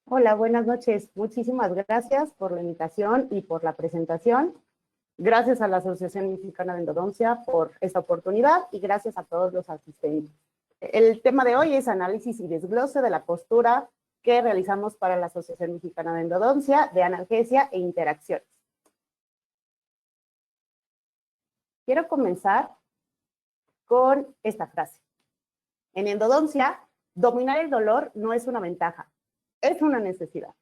Hola, buenas noches. Muchísimas gracias por la invitación y por la presentación. Gracias a la Asociación Mexicana de Endodoncia por esta oportunidad y gracias a todos los asistentes. El tema de hoy es análisis y desglose de la postura que realizamos para la Asociación Mexicana de Endodoncia de analgesia e interacciones. Quiero comenzar con esta frase. En endodoncia, dominar el dolor no es una ventaja, es una necesidad.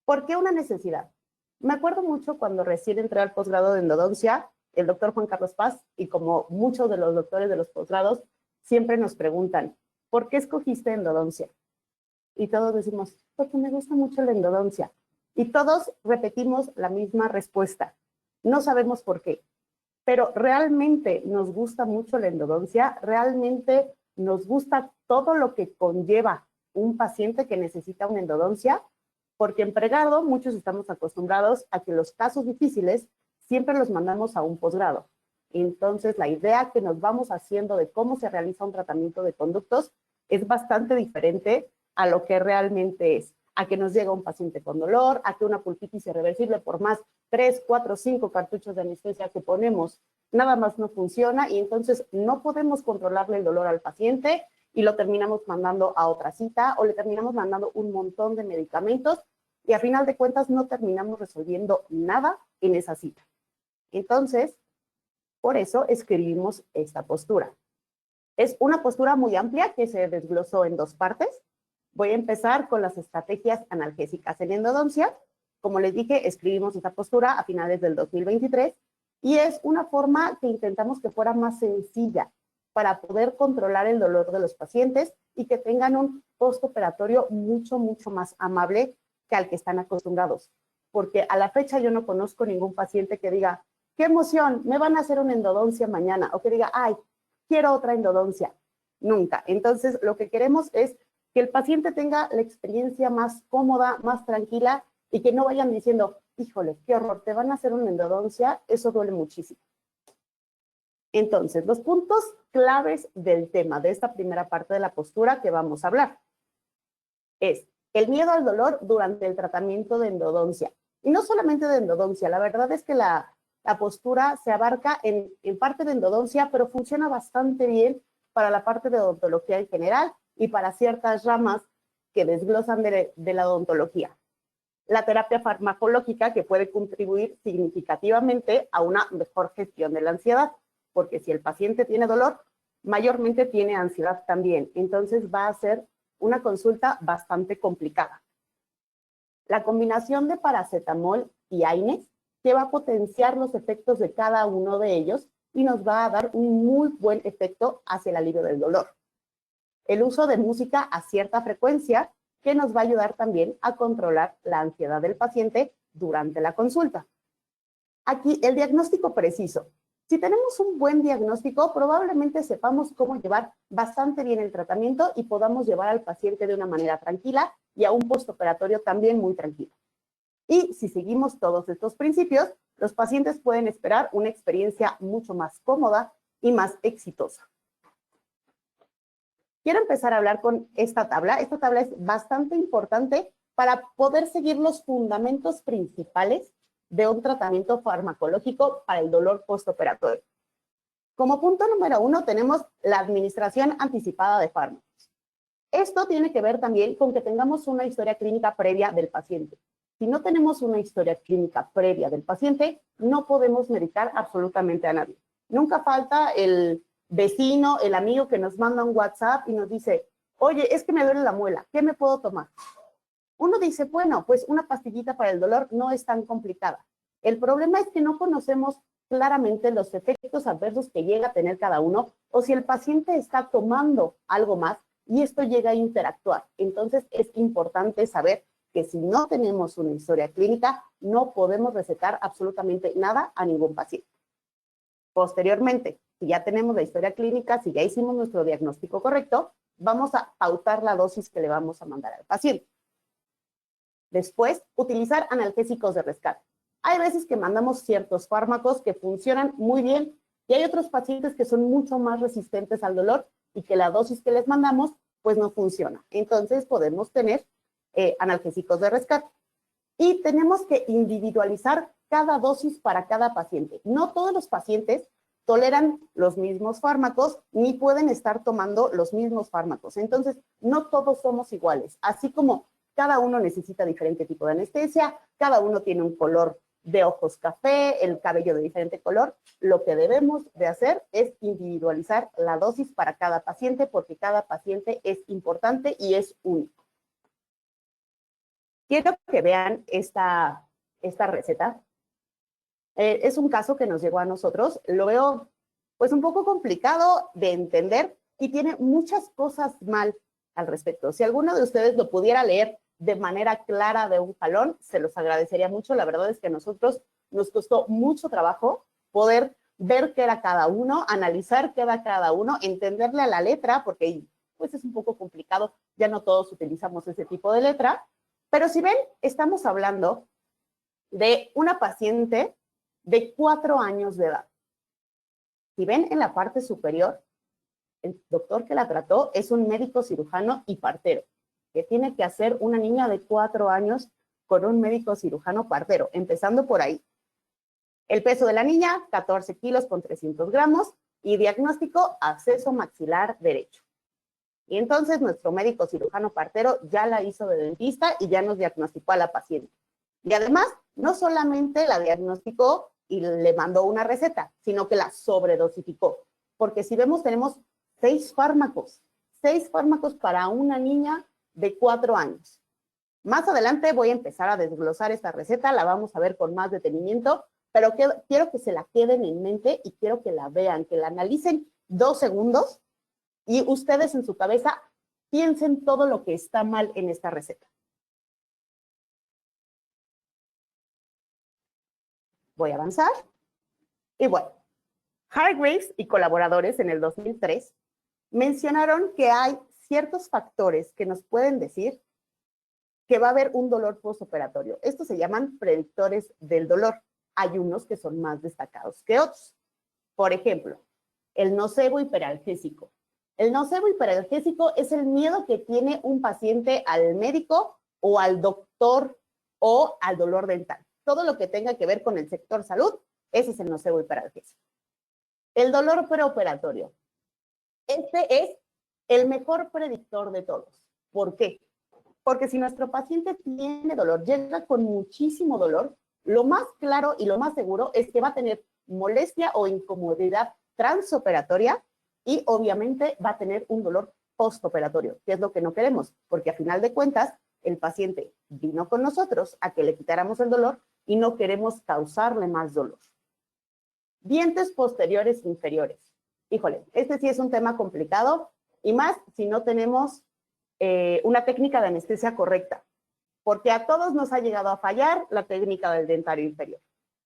¿Por qué una necesidad? Me acuerdo mucho cuando recién entré al posgrado de endodoncia, el doctor Juan Carlos Paz, y como muchos de los doctores de los posgrados, siempre nos preguntan, ¿por qué escogiste endodoncia? Y todos decimos, porque me gusta mucho la endodoncia. Y todos repetimos la misma respuesta. No sabemos por qué, pero realmente nos gusta mucho la endodoncia, realmente nos gusta todo lo que conlleva un paciente que necesita una endodoncia, porque en pregrado muchos estamos acostumbrados a que los casos difíciles siempre los mandamos a un posgrado. Entonces, la idea que nos vamos haciendo de cómo se realiza un tratamiento de conductos es bastante diferente a lo que realmente es. A que nos llega un paciente con dolor, a que una pulpitis irreversible por más 3, 4, 5 cartuchos de anestesia que ponemos, nada más no funciona y entonces no podemos controlarle el dolor al paciente y lo terminamos mandando a otra cita o le terminamos mandando un montón de medicamentos y a final de cuentas no terminamos resolviendo nada en esa cita. Entonces, por eso escribimos esta postura. Es una postura muy amplia que se desglosó en dos partes. Voy a empezar con las estrategias analgésicas en endodoncia. Como les dije, escribimos esta postura a finales del 2023 y es una forma que intentamos que fuera más sencilla para poder controlar el dolor de los pacientes y que tengan un postoperatorio mucho, mucho más amable que al que están acostumbrados. Porque a la fecha yo no conozco ningún paciente que diga, qué emoción, me van a hacer una endodoncia mañana, o que diga, ay, quiero otra endodoncia. Nunca. Entonces, lo que queremos es que el paciente tenga la experiencia más cómoda, más tranquila y que no vayan diciendo, híjole, qué horror, te van a hacer una endodoncia, eso duele muchísimo. Entonces, los puntos claves del tema de esta primera parte de la postura que vamos a hablar es el miedo al dolor durante el tratamiento de endodoncia. Y no solamente de endodoncia, la verdad es que la postura se abarca en parte de endodoncia, pero funciona bastante bien para la parte de odontología en general y para ciertas ramas que desglosan de la odontología. La terapia farmacológica que puede contribuir significativamente a una mejor gestión de la ansiedad, porque si el paciente tiene dolor, mayormente tiene ansiedad también, entonces va a ser una consulta bastante complicada. La combinación de paracetamol y AINES que va a potenciar los efectos de cada uno de ellos y nos va a dar un muy buen efecto hacia el alivio del dolor. El uso de música a cierta frecuencia que nos va a ayudar también a controlar la ansiedad del paciente durante la consulta. Aquí el diagnóstico preciso. Si tenemos un buen diagnóstico, probablemente sepamos cómo llevar bastante bien el tratamiento y podamos llevar al paciente de una manera tranquila y a un postoperatorio también muy tranquilo. Y si seguimos todos estos principios, los pacientes pueden esperar una experiencia mucho más cómoda y más exitosa. Quiero empezar a hablar con esta tabla. Esta tabla es bastante importante para poder seguir los fundamentos principales de un tratamiento farmacológico para el dolor postoperatorio. Como punto número 1 tenemos la administración anticipada de fármacos. Esto tiene que ver también con que tengamos una historia clínica previa del paciente. Si no tenemos una historia clínica previa del paciente, no podemos medicar absolutamente a nadie. Nunca falta el vecino, el amigo que nos manda un WhatsApp y nos dice, oye, es que me duele la muela, ¿qué me puedo tomar? Uno dice, bueno, pues una pastillita para el dolor no es tan complicada. El problema es que no conocemos claramente los efectos adversos que llega a tener cada uno o si el paciente está tomando algo más y esto llega a interactuar. Entonces es importante saber que si no tenemos una historia clínica, no podemos recetar absolutamente nada a ningún paciente. Posteriormente, si ya tenemos la historia clínica, si ya hicimos nuestro diagnóstico correcto, vamos a pautar la dosis que le vamos a mandar al paciente. Después, utilizar analgésicos de rescate. Hay veces que mandamos ciertos fármacos que funcionan muy bien y hay otros pacientes que son mucho más resistentes al dolor y que la dosis que les mandamos pues no funciona. Entonces podemos tener analgésicos de rescate. Y tenemos que individualizar cada dosis para cada paciente. No todos los pacientes toleran los mismos fármacos ni pueden estar tomando los mismos fármacos. Entonces, no todos somos iguales. Así como cada uno necesita diferente tipo de anestesia, cada uno tiene un color de ojos café, el cabello de diferente color, lo que debemos de hacer es individualizar la dosis para cada paciente porque cada paciente es importante y es único. Quiero que vean esta receta. Es un caso que nos llegó a nosotros. Lo veo pues un poco complicado de entender y tiene muchas cosas mal al respecto. Si alguno de ustedes lo pudiera leer de manera clara de un jalón, se los agradecería mucho. La verdad es que a nosotros nos costó mucho trabajo poder ver qué era cada uno, analizar qué era cada uno, entenderle a la letra, porque pues es un poco complicado, ya no todos utilizamos ese tipo de letra. Pero si ven, estamos hablando de una paciente de 4 años de edad. Si ven en la parte superior, el doctor que la trató es un médico cirujano y partero. ¿Qué tiene que hacer una niña de 4 años con un médico cirujano partero? Empezando por ahí. El peso de la niña, 14 kilos con 300 gramos y diagnóstico, absceso maxilar derecho. Y entonces nuestro médico cirujano partero ya la hizo de dentista y ya nos diagnosticó a la paciente. Y además, no solamente la diagnosticó y le mandó una receta, sino que la sobredosificó. Porque si vemos, tenemos 6 fármacos para una niña de 4 años. Más adelante voy a empezar a desglosar esta receta, la vamos a ver con más detenimiento, pero quiero que se la queden en mente y quiero que la vean, que la analicen 2 segundos y ustedes en su cabeza piensen todo lo que está mal en esta receta. Voy a avanzar. Y bueno, Hargreaves y colaboradores en el 2003 mencionaron que hay ciertos factores que nos pueden decir que va a haber un dolor postoperatorio. Estos se llaman predictores del dolor. Hay unos que son más destacados que otros. Por ejemplo, el nocebo hiperalgésico. El nocebo hiperalgésico es el miedo que tiene un paciente al médico o al doctor o al dolor dental. Todo lo que tenga que ver con el sector salud, ese es el nocebo hiperalgésico. El dolor preoperatorio. Este es el mejor predictor de todos. ¿Por qué? Porque si nuestro paciente tiene dolor, llega con muchísimo dolor, lo más claro y lo más seguro es que va a tener molestia o incomodidad transoperatoria y obviamente va a tener un dolor postoperatorio, que es lo que no queremos, porque a final de cuentas el paciente vino con nosotros a que le quitáramos el dolor y no queremos causarle más dolor. Dientes posteriores inferiores. Híjole, este sí es un tema complicado y más si no tenemos una técnica de anestesia correcta, porque a todos nos ha llegado a fallar la técnica del dentario inferior,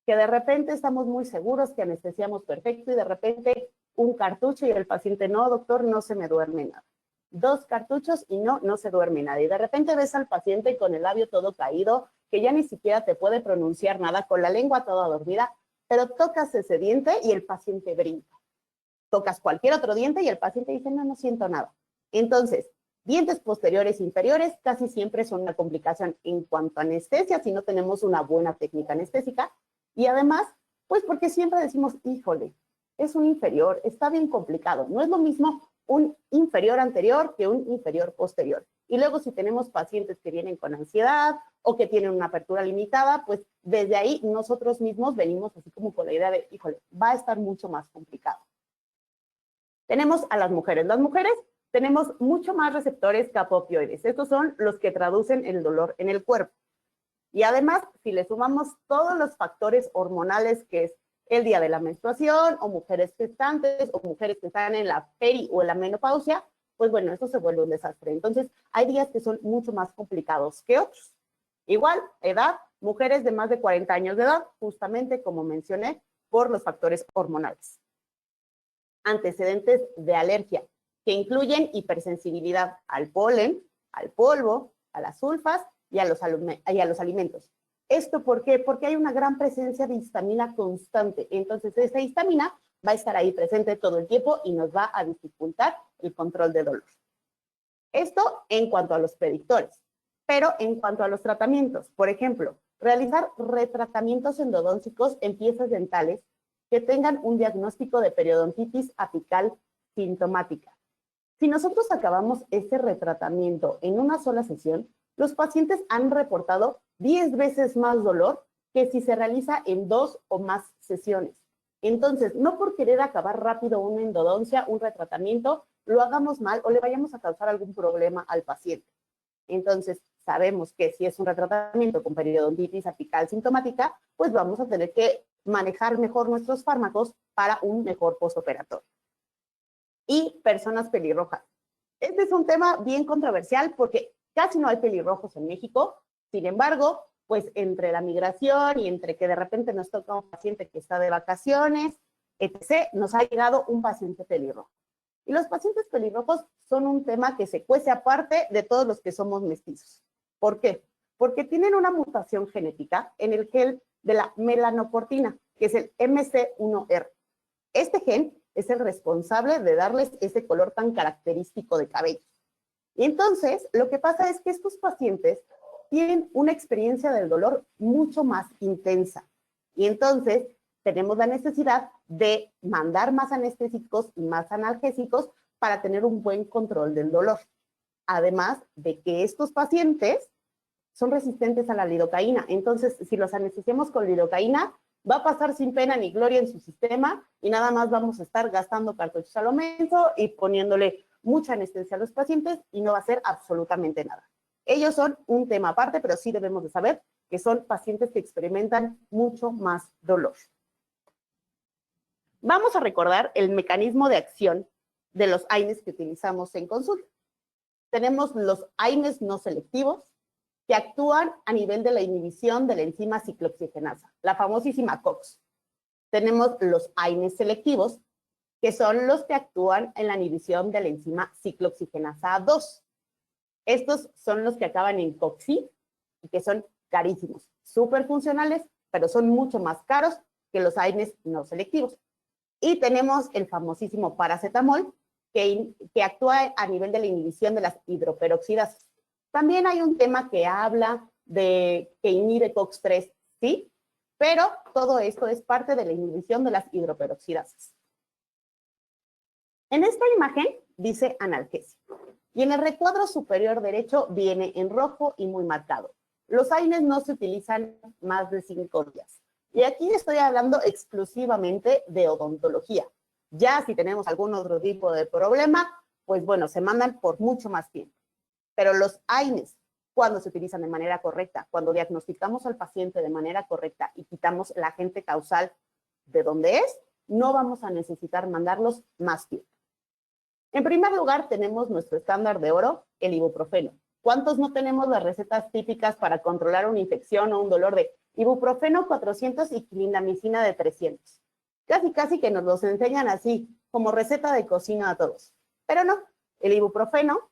que de repente estamos muy seguros que anestesiamos perfecto y de repente un cartucho y el paciente, no, doctor, no se me duerme nada. 2 cartuchos y no se duerme nada. Y de repente ves al paciente con el labio todo caído, que ya ni siquiera te puede pronunciar nada, con la lengua toda dormida, pero tocas ese diente y el paciente brinca. Tocas cualquier otro diente y el paciente dice, no siento nada. Entonces, dientes posteriores inferiores casi siempre son una complicación en cuanto a anestesia si no tenemos una buena técnica anestésica. Y además, pues porque siempre decimos, híjole, es un inferior, está bien complicado. No es lo mismo un inferior anterior que un inferior posterior. Y luego si tenemos pacientes que vienen con ansiedad o que tienen una apertura limitada, pues desde ahí nosotros mismos venimos así como con la idea de, híjole, va a estar mucho más complicado. Tenemos a las mujeres. Las mujeres tenemos mucho más receptores que opioides. Estos son los que traducen el dolor en el cuerpo. Y además, si le sumamos todos los factores hormonales, que es el día de la menstruación, o mujeres gestantes, o mujeres que están en la peri o en la menopausia, pues bueno, eso se vuelve un desastre. Entonces, hay días que son mucho más complicados que otros. Igual, edad, mujeres de más de 40 años de edad, justamente como mencioné, por los factores hormonales. Antecedentes de alergia, que incluyen hipersensibilidad al polen, al polvo, a las sulfas y a los alimentos. ¿Esto por qué? Porque hay una gran presencia de histamina constante. Entonces, esa histamina va a estar ahí presente todo el tiempo y nos va a dificultar el control de dolor. Esto en cuanto a los predictores. Pero en cuanto a los tratamientos, por ejemplo, realizar retratamientos endodóncicos en piezas dentales que tengan un diagnóstico de periodontitis apical sintomática. Si nosotros acabamos este retratamiento en una sola sesión, los pacientes han reportado 10 veces más dolor que si se realiza en 2 o más sesiones. Entonces, no por querer acabar rápido una endodoncia, un retratamiento, lo hagamos mal o le vayamos a causar algún problema al paciente. Entonces, sabemos que si es un retratamiento con periodontitis apical sintomática, pues vamos a tener que manejar mejor nuestros fármacos para un mejor postoperatorio. Y personas pelirrojas. Este es un tema bien controversial porque casi no hay pelirrojos en México. Sin embargo, pues entre la migración y entre que de repente nos toca un paciente que está de vacaciones, etc., nos ha llegado un paciente pelirrojo. Y los pacientes pelirrojos son un tema que se cuece aparte de todos los que somos mestizos. ¿Por qué? Porque tienen una mutación genética en el gen de la melanocortina, que es el MC1R. Este gen es el responsable de darles ese color tan característico de cabello. Y entonces, lo que pasa es que estos pacientes tienen una experiencia del dolor mucho más intensa. Y entonces, tenemos la necesidad de mandar más anestésicos y más analgésicos para tener un buen control del dolor. Además de que estos pacientes son resistentes a la lidocaína. Entonces, si los anestesiamos con lidocaína, va a pasar sin pena ni gloria en su sistema y nada más vamos a estar gastando cartuchos a lo menso y poniéndole mucha anestesia a los pacientes y no va a hacer absolutamente nada. Ellos son un tema aparte, pero sí debemos de saber que son pacientes que experimentan mucho más dolor. Vamos a recordar el mecanismo de acción de los AINES que utilizamos en consulta. Tenemos los AINES no selectivos, que actúan a nivel de la inhibición de la enzima ciclooxigenasa, la famosísima COX. Tenemos los AINES selectivos, que son los que actúan en la inhibición de la enzima ciclooxigenasa 2. Estos son los que acaban en COXI y que son carísimos, súper funcionales, pero son mucho más caros que los AINES no selectivos. Y tenemos el famosísimo paracetamol, que actúa a nivel de la inhibición de las hidroperoxidasas. También hay un tema que habla de que inhibe COX-3, sí, pero todo esto es parte de la inhibición de las hidroperoxidasas. En esta imagen dice analgesia y en el recuadro superior derecho viene en rojo y muy marcado. Los AINES no se utilizan más de 5 días. Y aquí estoy hablando exclusivamente de odontología. Ya si tenemos algún otro tipo de problema, pues bueno, se mandan por mucho más tiempo. Pero los AINES, cuando se utilizan de manera correcta, cuando diagnosticamos al paciente de manera correcta y quitamos el agente causal de donde es, no vamos a necesitar mandarlos más tiempo. En primer lugar, tenemos nuestro estándar de oro, el ibuprofeno. ¿Cuántos no tenemos las recetas típicas para controlar una infección o un dolor de ibuprofeno 400 y clindamicina de 300? Casi que nos los enseñan así, como receta de cocina a todos. Pero no, el ibuprofeno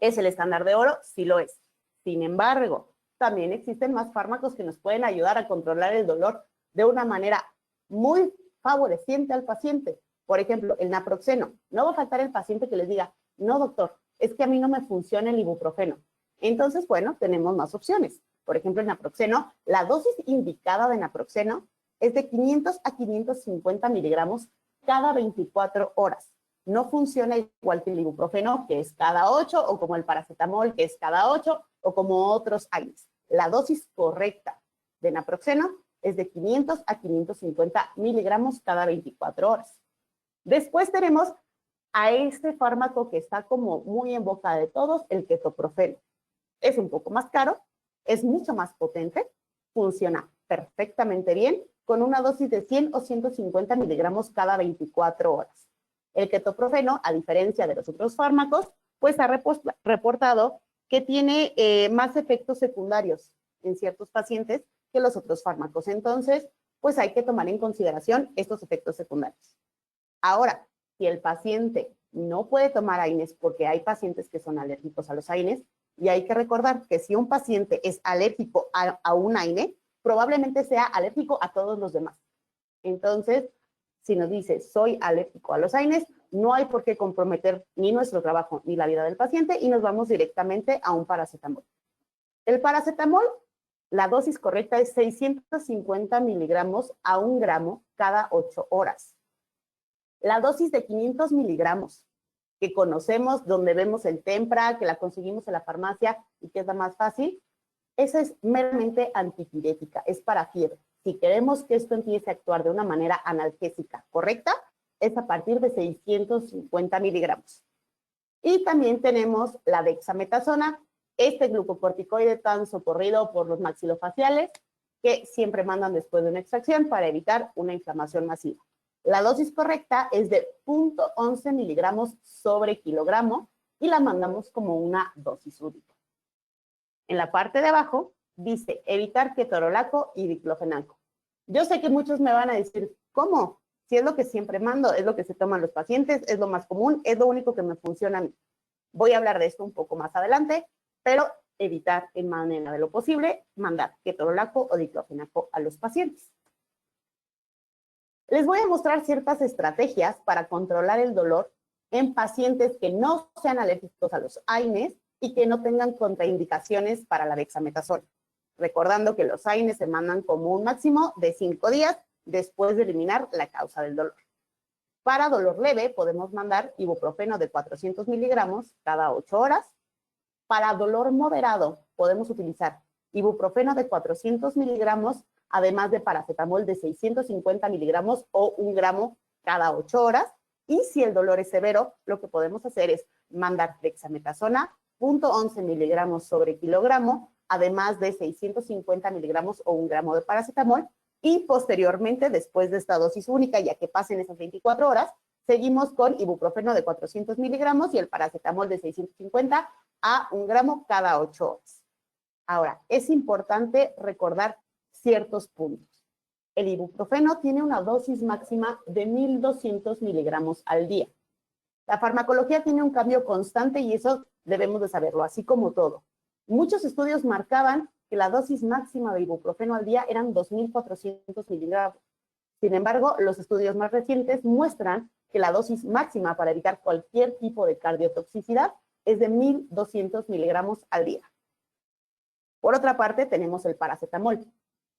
es el estándar de oro, sí lo es. Sin embargo, también existen más fármacos que nos pueden ayudar a controlar el dolor de una manera muy favoreciente al paciente. Por ejemplo, el naproxeno. No va a faltar el paciente que les diga, no doctor, es que a mí no me funciona el ibuprofeno. Entonces, bueno, tenemos más opciones. Por ejemplo, el naproxeno, la dosis indicada de naproxeno es de 500 a 550 miligramos cada 24 horas. No funciona igual que el ibuprofeno, que es cada 8, o como el paracetamol, que es cada 8, o como otros AINES. La dosis correcta de naproxeno es de 500 a 550 miligramos cada 24 horas. Después tenemos a este fármaco que está como muy en boca de todos, el ketoprofeno. Es un poco más caro, es mucho más potente, funciona perfectamente bien con una dosis de 100 o 150 miligramos cada 24 horas. El ketoprofeno, a diferencia de los otros fármacos, pues ha reportado que tiene más efectos secundarios en ciertos pacientes que los otros fármacos. Entonces, pues hay que tomar en consideración estos efectos secundarios. Ahora, si el paciente no puede tomar AINES porque hay pacientes que son alérgicos a los AINES, Y hay que recordar que si un paciente es alérgico a un AINE, probablemente sea alérgico a todos los demás. Entonces, si nos dice soy alérgico a los AINES, no hay por qué comprometer ni nuestro trabajo ni la vida del paciente y nos vamos directamente a un paracetamol. El paracetamol, la dosis correcta es 650 miligramos a 1 gramo cada 8 horas. La dosis de 500 miligramos que conocemos, donde vemos el Tempra, que la conseguimos en la farmacia y que es la más fácil, esa es meramente antipirética, es para fiebre. Si queremos que esto empiece a actuar de una manera analgésica correcta, es a partir de 650 miligramos. Y también tenemos la dexametasona, este glucocorticoide tan socorrido por los maxilofaciales, que siempre mandan después de una extracción para evitar una inflamación masiva. La dosis correcta es de 0.11 miligramos sobre kilogramo y la mandamos como una dosis única. En la parte de abajo dice evitar ketorolaco y diclofenaco. Yo sé que muchos me van a decir, ¿cómo? Si es lo que siempre mando, es lo que se toman los pacientes, es lo más común, es lo único que me funciona a mí. Voy a hablar de esto un poco más adelante, pero evitar en manera de lo posible mandar ketorolaco o diclofenaco a los pacientes. Les voy a mostrar ciertas estrategias para controlar el dolor en pacientes que no sean alérgicos a los AINES y que no tengan contraindicaciones para la dexametasona. Recordando que los AINES se mandan como un máximo de 5 días después de eliminar la causa del dolor. Para dolor leve podemos mandar ibuprofeno de 400 miligramos cada 8 horas. Para dolor moderado podemos utilizar ibuprofeno de 400 miligramos, además de paracetamol de 650 miligramos o 1 gramo cada 8 horas. Y si el dolor es severo, lo que podemos hacer es mandar dexametasona, 0.11 miligramos sobre kilogramo, además de 650 miligramos o 1 gramo de paracetamol. Y posteriormente, después de esta dosis única, ya que pasen esas 24 horas, seguimos con ibuprofeno de 400 miligramos y el paracetamol de 650 a 1 gramo cada 8 horas. Ahora, es importante recordar ciertos puntos. El ibuprofeno tiene una dosis máxima de 1.200 miligramos al día. La farmacología tiene un cambio constante y eso debemos de saberlo, así como todo. Muchos estudios marcaban que la dosis máxima de ibuprofeno al día eran 2.400 miligramos. Sin embargo, los estudios más recientes muestran que la dosis máxima para evitar cualquier tipo de cardiotoxicidad es de 1.200 miligramos al día. Por otra parte, tenemos el paracetamol.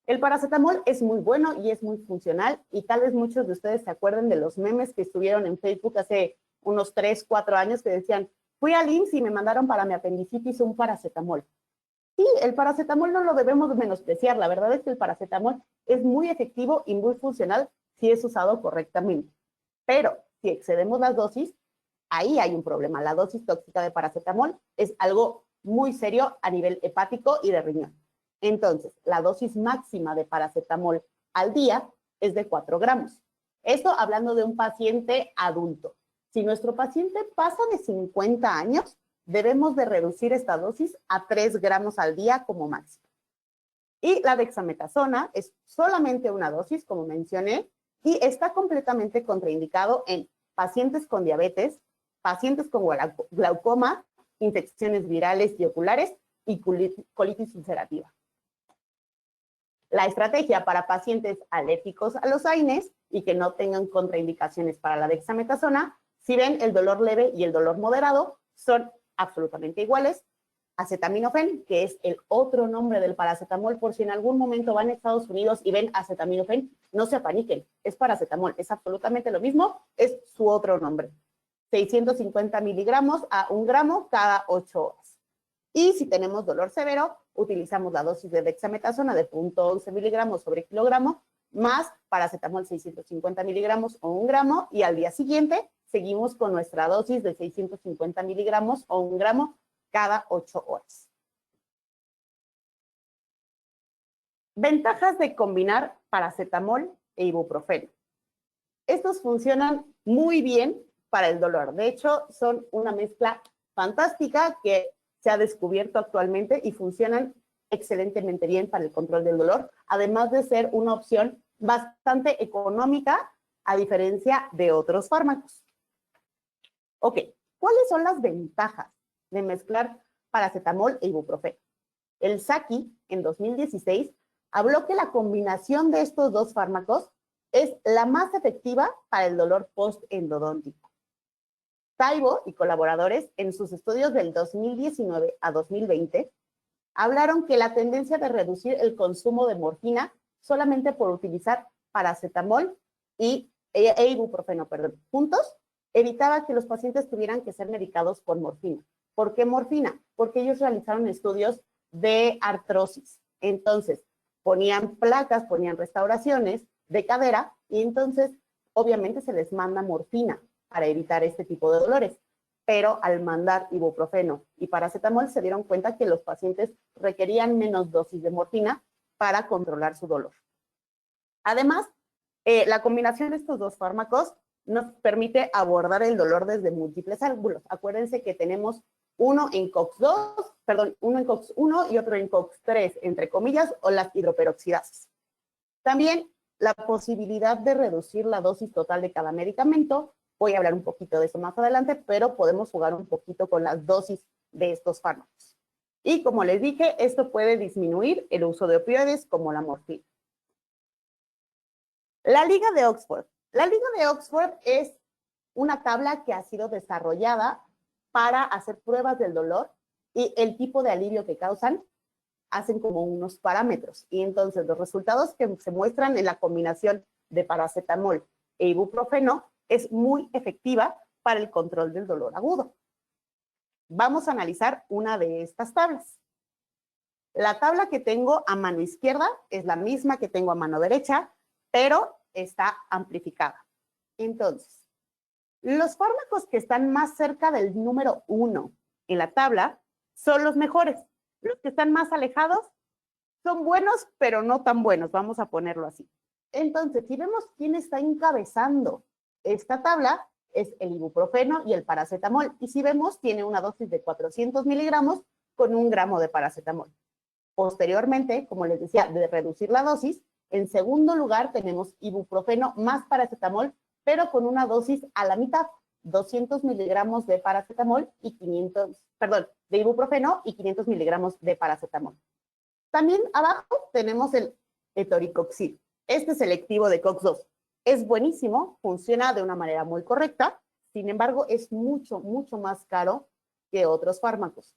El paracetamol es muy bueno y es muy funcional y tal vez muchos de ustedes se acuerden de los memes que estuvieron en Facebook hace unos 3, 4 años que decían, fui al IMSS y me mandaron para mi apendicitis un paracetamol. Sí, el paracetamol no lo debemos menospreciar. La verdad es que el paracetamol es muy efectivo y muy funcional si es usado correctamente. Pero si excedemos las dosis, ahí hay un problema. La dosis tóxica de paracetamol es algo muy serio a nivel hepático y de riñón. Entonces, la dosis máxima de paracetamol al día es de 4 gramos. Esto hablando de un paciente adulto. Si nuestro paciente pasa de 50 años, debemos de reducir esta dosis a 3 gramos al día como máximo. Y la dexametasona es solamente una dosis, como mencioné, y está completamente contraindicado en pacientes con diabetes, pacientes con glaucoma, infecciones virales y oculares y colitis ulcerativa. La estrategia para pacientes alérgicos a los AINES y que no tengan contraindicaciones para la dexametasona, si ven el dolor leve y el dolor moderado, son absolutamente iguales. Acetaminofén, que es el otro nombre del paracetamol, por si en algún momento van a Estados Unidos y ven acetaminofén, no se apaniquen, es paracetamol, es absolutamente lo mismo, es su otro nombre. 650 miligramos a 1 gramo cada 8 horas. Y si tenemos dolor severo, utilizamos la dosis de dexametasona de 0.11 miligramos sobre kilogramo, más paracetamol 650 miligramos o 1 gramo, y al día siguiente seguimos con nuestra dosis de 650 miligramos o 1 gramo cada 8 horas. Ventajas de combinar paracetamol e ibuprofeno. Estos funcionan muy bien para el dolor. De hecho, son una mezcla fantástica que se ha descubierto actualmente y funcionan excelentemente bien para el control del dolor, además de ser una opción bastante económica a diferencia de otros fármacos. Ok, ¿cuáles son las ventajas de mezclar paracetamol e ibuprofeno. El Saki, en 2016, habló que la combinación de estos dos fármacos es la más efectiva para el dolor postendodóntico. Taibo y colaboradores, en sus estudios del 2019 a 2020, hablaron que la tendencia de reducir el consumo de morfina solamente por utilizar paracetamol e ibuprofeno, juntos, evitaba que los pacientes tuvieran que ser medicados con morfina. ¿Por qué morfina? Porque ellos realizaron estudios de artrosis. Entonces, ponían placas, ponían restauraciones de cadera y entonces, obviamente, se les manda morfina para evitar este tipo de dolores. Pero al mandar ibuprofeno y paracetamol se dieron cuenta que los pacientes requerían menos dosis de morfina para controlar su dolor. Además, la combinación de estos dos fármacos nos permite abordar el dolor desde múltiples ángulos. Acuérdense que tenemos uno en COX-1 y otro en COX-3, entre comillas, o las hidroperoxidases. También la posibilidad de reducir la dosis total de cada medicamento. Voy a hablar un poquito de eso más adelante, pero podemos jugar un poquito con las dosis de estos fármacos. Y como les dije, esto puede disminuir el uso de opioides como la morfina. La Liga de Oxford. La Liga de Oxford es una tabla que ha sido desarrollada para hacer pruebas del dolor y el tipo de alivio que causan, hacen como unos parámetros. Y entonces los resultados que se muestran en la combinación de paracetamol e ibuprofeno es muy efectiva para el control del dolor agudo. Vamos a analizar una de estas tablas. La tabla que tengo a mano izquierda es la misma que tengo a mano derecha, pero está amplificada. Entonces, los fármacos que están más cerca del número 1 en la tabla son los mejores. Los que están más alejados son buenos, pero no tan buenos, vamos a ponerlo así. Entonces, si vemos quién está encabezando esta tabla, es el ibuprofeno y el paracetamol. Y si vemos, tiene una dosis de 400 miligramos con 1 gramo de paracetamol. Posteriormente, como les decía, de reducir la dosis, en segundo lugar tenemos ibuprofeno más paracetamol, pero con una dosis a la mitad, 200 miligramos de paracetamol y de ibuprofeno y 500 miligramos de paracetamol. También abajo tenemos el etoricoxib. Este selectivo de COX-2 es buenísimo, funciona de una manera muy correcta, sin embargo, es mucho, mucho más caro que otros fármacos.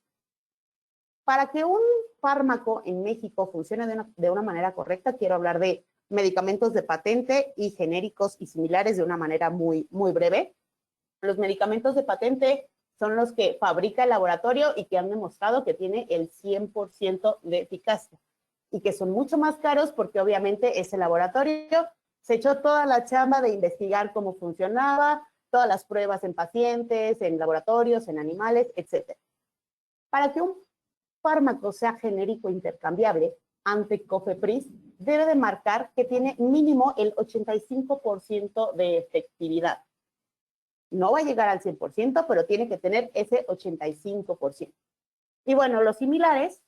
Para que un fármaco en México funcione de una manera correcta, quiero hablar de medicamentos de patente y genéricos y similares de una manera muy, muy breve. Los medicamentos de patente son los que fabrica el laboratorio y que han demostrado que tiene el 100% de eficacia y que son mucho más caros porque obviamente ese laboratorio se echó toda la chamba de investigar cómo funcionaba, todas las pruebas en pacientes, en laboratorios, en animales, etc. Para que un fármaco sea genérico intercambiable ante COFEPRIS, debe de marcar que tiene mínimo el 85% de efectividad. No va a llegar al 100%, pero tiene que tener ese 85%. Y bueno, los similares,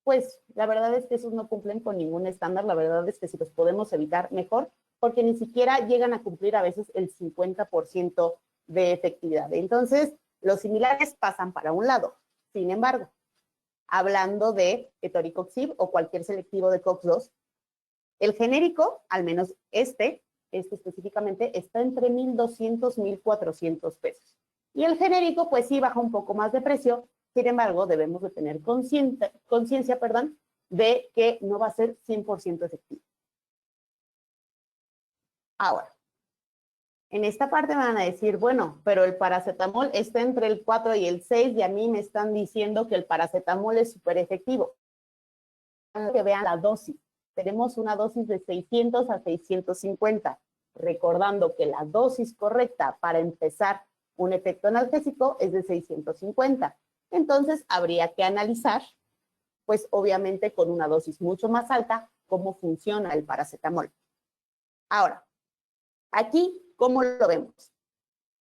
pues la verdad es que esos no cumplen con ningún estándar. La verdad es que si los podemos evitar, mejor, porque ni siquiera llegan a cumplir a veces el 50% de efectividad. Entonces, los similares pasan para un lado. Sin embargo, hablando de etoricoxib o cualquier selectivo de COX-2, el genérico, al menos este específicamente, está entre 1,200 y 1,400 pesos. Y el genérico, pues sí, baja un poco más de precio. Sin embargo, debemos de tener conciencia, de que no va a ser 100% efectivo. Ahora, en esta parte me van a decir, bueno, pero el paracetamol está entre el 4 y el 6 y a mí me están diciendo que el paracetamol es súper efectivo. Que vean la dosis. Tenemos una dosis de 600 a 650, recordando que la dosis correcta para empezar un efecto analgésico es de 650. Entonces, habría que analizar, pues obviamente con una dosis mucho más alta, cómo funciona el paracetamol. Ahora, aquí, ¿cómo lo vemos?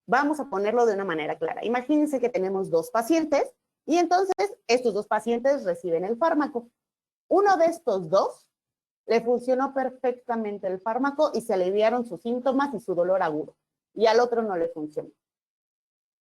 Vamos a ponerlo de una manera clara. Imagínense que tenemos 2 pacientes y entonces estos 2 pacientes reciben el fármaco. Uno de estos 2 le funcionó perfectamente el fármaco y se aliviaron sus síntomas y su dolor agudo. Y al otro no le funcionó.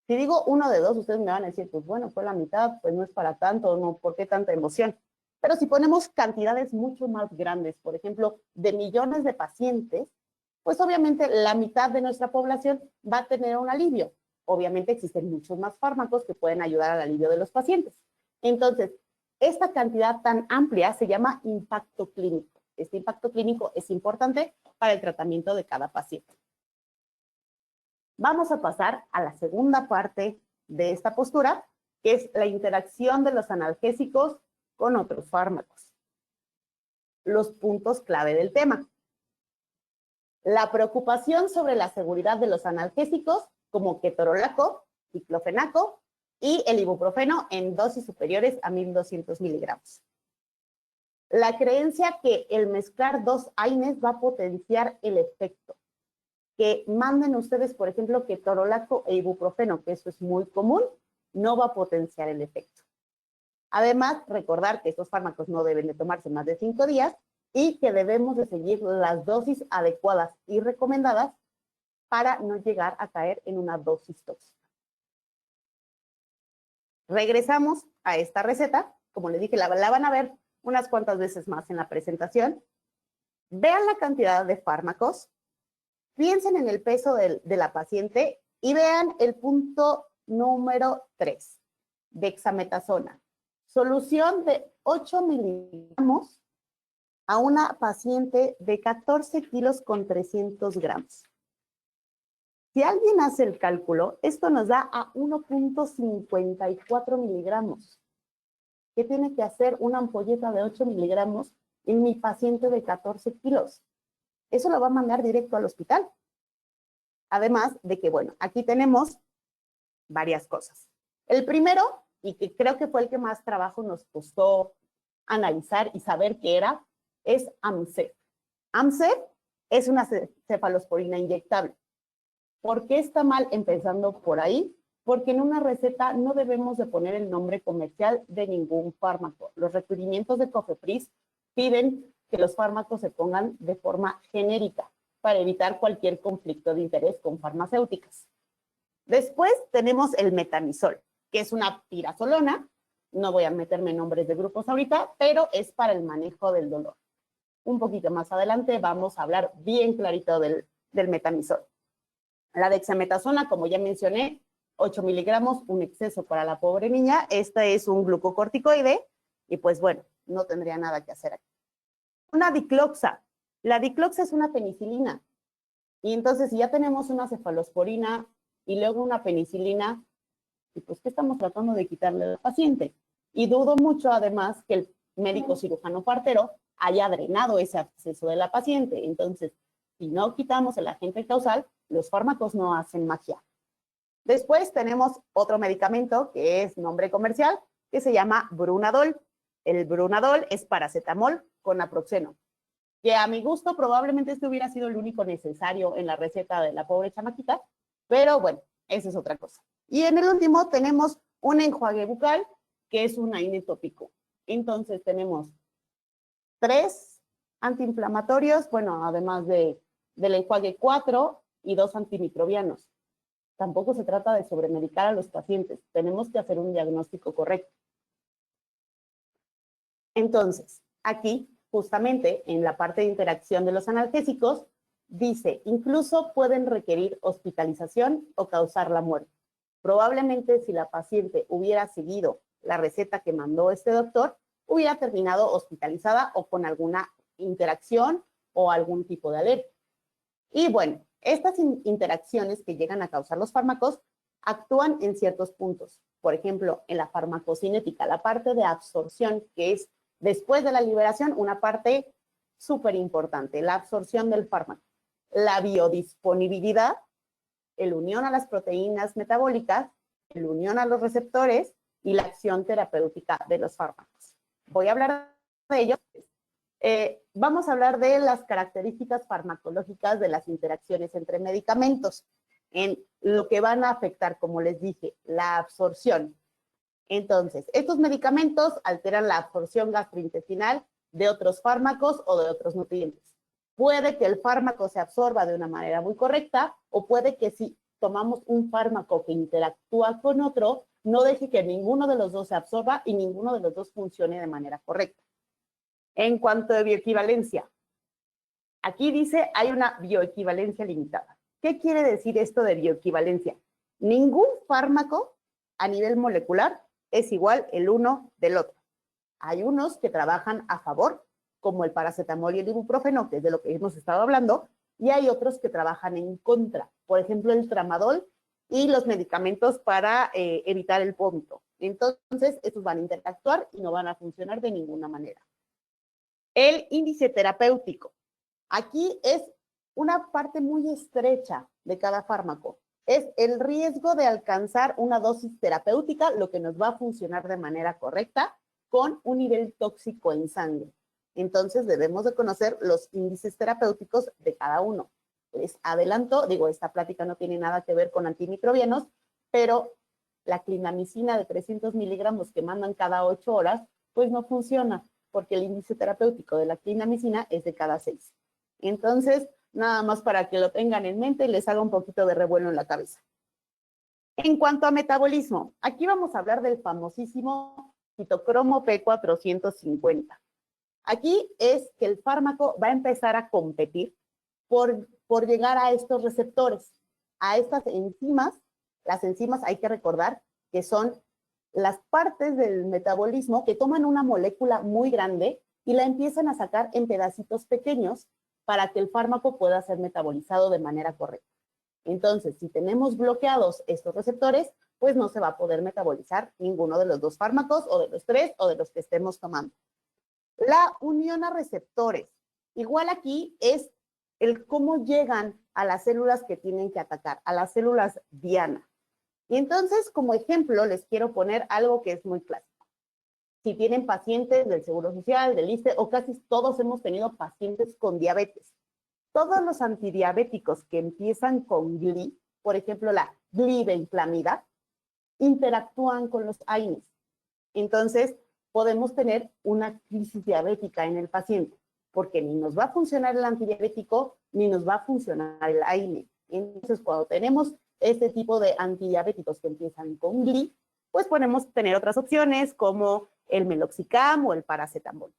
Si digo 1 de 2, ustedes me van a decir, pues bueno, fue la mitad, pues no es para tanto, no, ¿por qué tanta emoción? Pero si ponemos cantidades mucho más grandes, por ejemplo, de millones de pacientes, pues obviamente la mitad de nuestra población va a tener un alivio. Obviamente existen muchos más fármacos que pueden ayudar al alivio de los pacientes. Entonces, esta cantidad tan amplia se llama impacto clínico. Este impacto clínico es importante para el tratamiento de cada paciente. Vamos a pasar a la segunda parte de esta postura, que es la interacción de los analgésicos con otros fármacos. Los puntos clave del tema. La preocupación sobre la seguridad de los analgésicos como ketorolaco, diclofenaco y el ibuprofeno en dosis superiores a 1200 miligramos. La creencia que el mezclar dos AINES va a potenciar el efecto. Que manden ustedes, por ejemplo, ketorolaco e ibuprofeno, que eso es muy común, no va a potenciar el efecto. Además, recordar que estos fármacos no deben de tomarse más de 5 días y que debemos de seguir las dosis adecuadas y recomendadas para no llegar a caer en una dosis tóxica. Regresamos a esta receta. Como les dije, la van a ver unas cuantas veces más en la presentación. Vean la cantidad de fármacos, piensen en el peso de la paciente y vean el punto número 3, dexametasona. Solución de 8 miligramos a una paciente de 14 kilos con 300 gramos. Si alguien hace el cálculo, esto nos da a 1.54 miligramos. ¿Qué tiene que hacer una ampolleta de 8 miligramos en mi paciente de 14 kilos? Eso lo va a mandar directo al hospital. Además de que, bueno, aquí tenemos varias cosas. El primero, y que creo que fue el que más trabajo nos costó analizar y saber qué era, es AMSEF. AMSEF es una cefalosporina inyectable. ¿Por qué está mal empezando por ahí? Porque en una receta no debemos de poner el nombre comercial de ningún fármaco. Los requerimientos de COFEPRIS piden que los fármacos se pongan de forma genérica para evitar cualquier conflicto de interés con farmacéuticas. Después tenemos el metamizol, que es una pirazolona. No voy a meterme en nombres de grupos ahorita, pero es para el manejo del dolor. Un poquito más adelante vamos a hablar bien clarito del metamizol. La dexametasona, como ya mencioné, 8 miligramos, un exceso para la pobre niña. Este es un glucocorticoide y pues bueno, no tendría nada que hacer aquí. Una dicloxa. La dicloxa es una penicilina. Y entonces si ya tenemos una cefalosporina y luego una penicilina, y pues ¿qué estamos tratando de quitarle al paciente? Y dudo mucho además que el médico cirujano partero haya drenado ese absceso de la paciente. Entonces, si no quitamos el agente causal, los fármacos no hacen magia. Después tenemos otro medicamento que es nombre comercial, que se llama Brunadol. El Brunadol es paracetamol con naproxeno, que a mi gusto probablemente este hubiera sido el único necesario en la receta de la pobre chamaquita, pero bueno, esa es otra cosa. Y en el último tenemos un enjuague bucal, que es un AINE tópico. Entonces tenemos 3 antiinflamatorios, bueno, además del enjuague 4 y 2 antimicrobianos. Tampoco se trata de sobremedicar a los pacientes. Tenemos que hacer un diagnóstico correcto. Entonces, aquí, justamente en la parte de interacción de los analgésicos, dice, incluso pueden requerir hospitalización o causar la muerte. Probablemente si la paciente hubiera seguido la receta que mandó este doctor, hubiera terminado hospitalizada o con alguna interacción o algún tipo de alergia. Y bueno, estas interacciones que llegan a causar los fármacos actúan en ciertos puntos. Por ejemplo, en la farmacocinética, la parte de absorción, que es después de la liberación, una parte súper importante, la absorción del fármaco. La biodisponibilidad, el unión a las proteínas metabólicas, el unión a los receptores y la acción terapéutica de los fármacos. Voy a hablar de ello. Vamos a hablar de las características farmacológicas de las interacciones entre medicamentos, en lo que van a afectar, como les dije, la absorción. Entonces, estos medicamentos alteran la absorción gastrointestinal de otros fármacos o de otros nutrientes. Puede que el fármaco se absorba de una manera muy correcta o puede que si tomamos un fármaco que interactúa con otro, no deje que ninguno de los dos se absorba y ninguno de los dos funcione de manera correcta. En cuanto a bioequivalencia, aquí dice hay una bioequivalencia limitada. ¿Qué quiere decir esto de bioequivalencia? Ningún fármaco a nivel molecular es igual el uno del otro. Hay unos que trabajan a favor, como el paracetamol y el ibuprofeno, que es de lo que hemos estado hablando, y hay otros que trabajan en contra. Por ejemplo, el tramadol y los medicamentos para evitar el vómito. Entonces, estos van a interactuar y no van a funcionar de ninguna manera. El índice terapéutico. Aquí es una parte muy estrecha de cada fármaco. Es el riesgo de alcanzar una dosis terapéutica, lo que nos va a funcionar de manera correcta, con un nivel tóxico en sangre. Entonces, debemos de conocer los índices terapéuticos de cada uno. Les adelanto, digo, esta plática no tiene nada que ver con antimicrobianos, pero la clindamicina de 300 miligramos que mandan cada 8 horas, pues no funciona, porque el índice terapéutico de la clindamicina es de cada 6. Entonces, nada más para que lo tengan en mente y les haga un poquito de revuelo en la cabeza. En cuanto a metabolismo, aquí vamos a hablar del famosísimo citocromo P450. Aquí es que el fármaco va a empezar a competir por llegar a estos receptores, a estas enzimas. Las enzimas hay que recordar que son las partes del metabolismo que toman una molécula muy grande y la empiezan a sacar en pedacitos pequeños para que el fármaco pueda ser metabolizado de manera correcta. Entonces, si tenemos bloqueados estos receptores, pues no se va a poder metabolizar ninguno de los dos fármacos o de los tres o de los que estemos tomando. La unión a receptores. Igual aquí es el cómo llegan a las células que tienen que atacar, a las células diana. Y entonces, como ejemplo, les quiero poner algo que es muy clásico. Si tienen pacientes del Seguro Social, del ISSSTE, o casi todos hemos tenido pacientes con diabetes. Todos los antidiabéticos que empiezan con GLI, por ejemplo, la glibenclamida, interactúan con los AINES. Entonces, podemos tener una crisis diabética en el paciente, porque ni nos va a funcionar el antidiabético, ni nos va a funcionar el AINE. Entonces, cuando tenemos este tipo de antidiabéticos que empiezan con GLI, pues podemos tener otras opciones como el meloxicam o el paracetamol.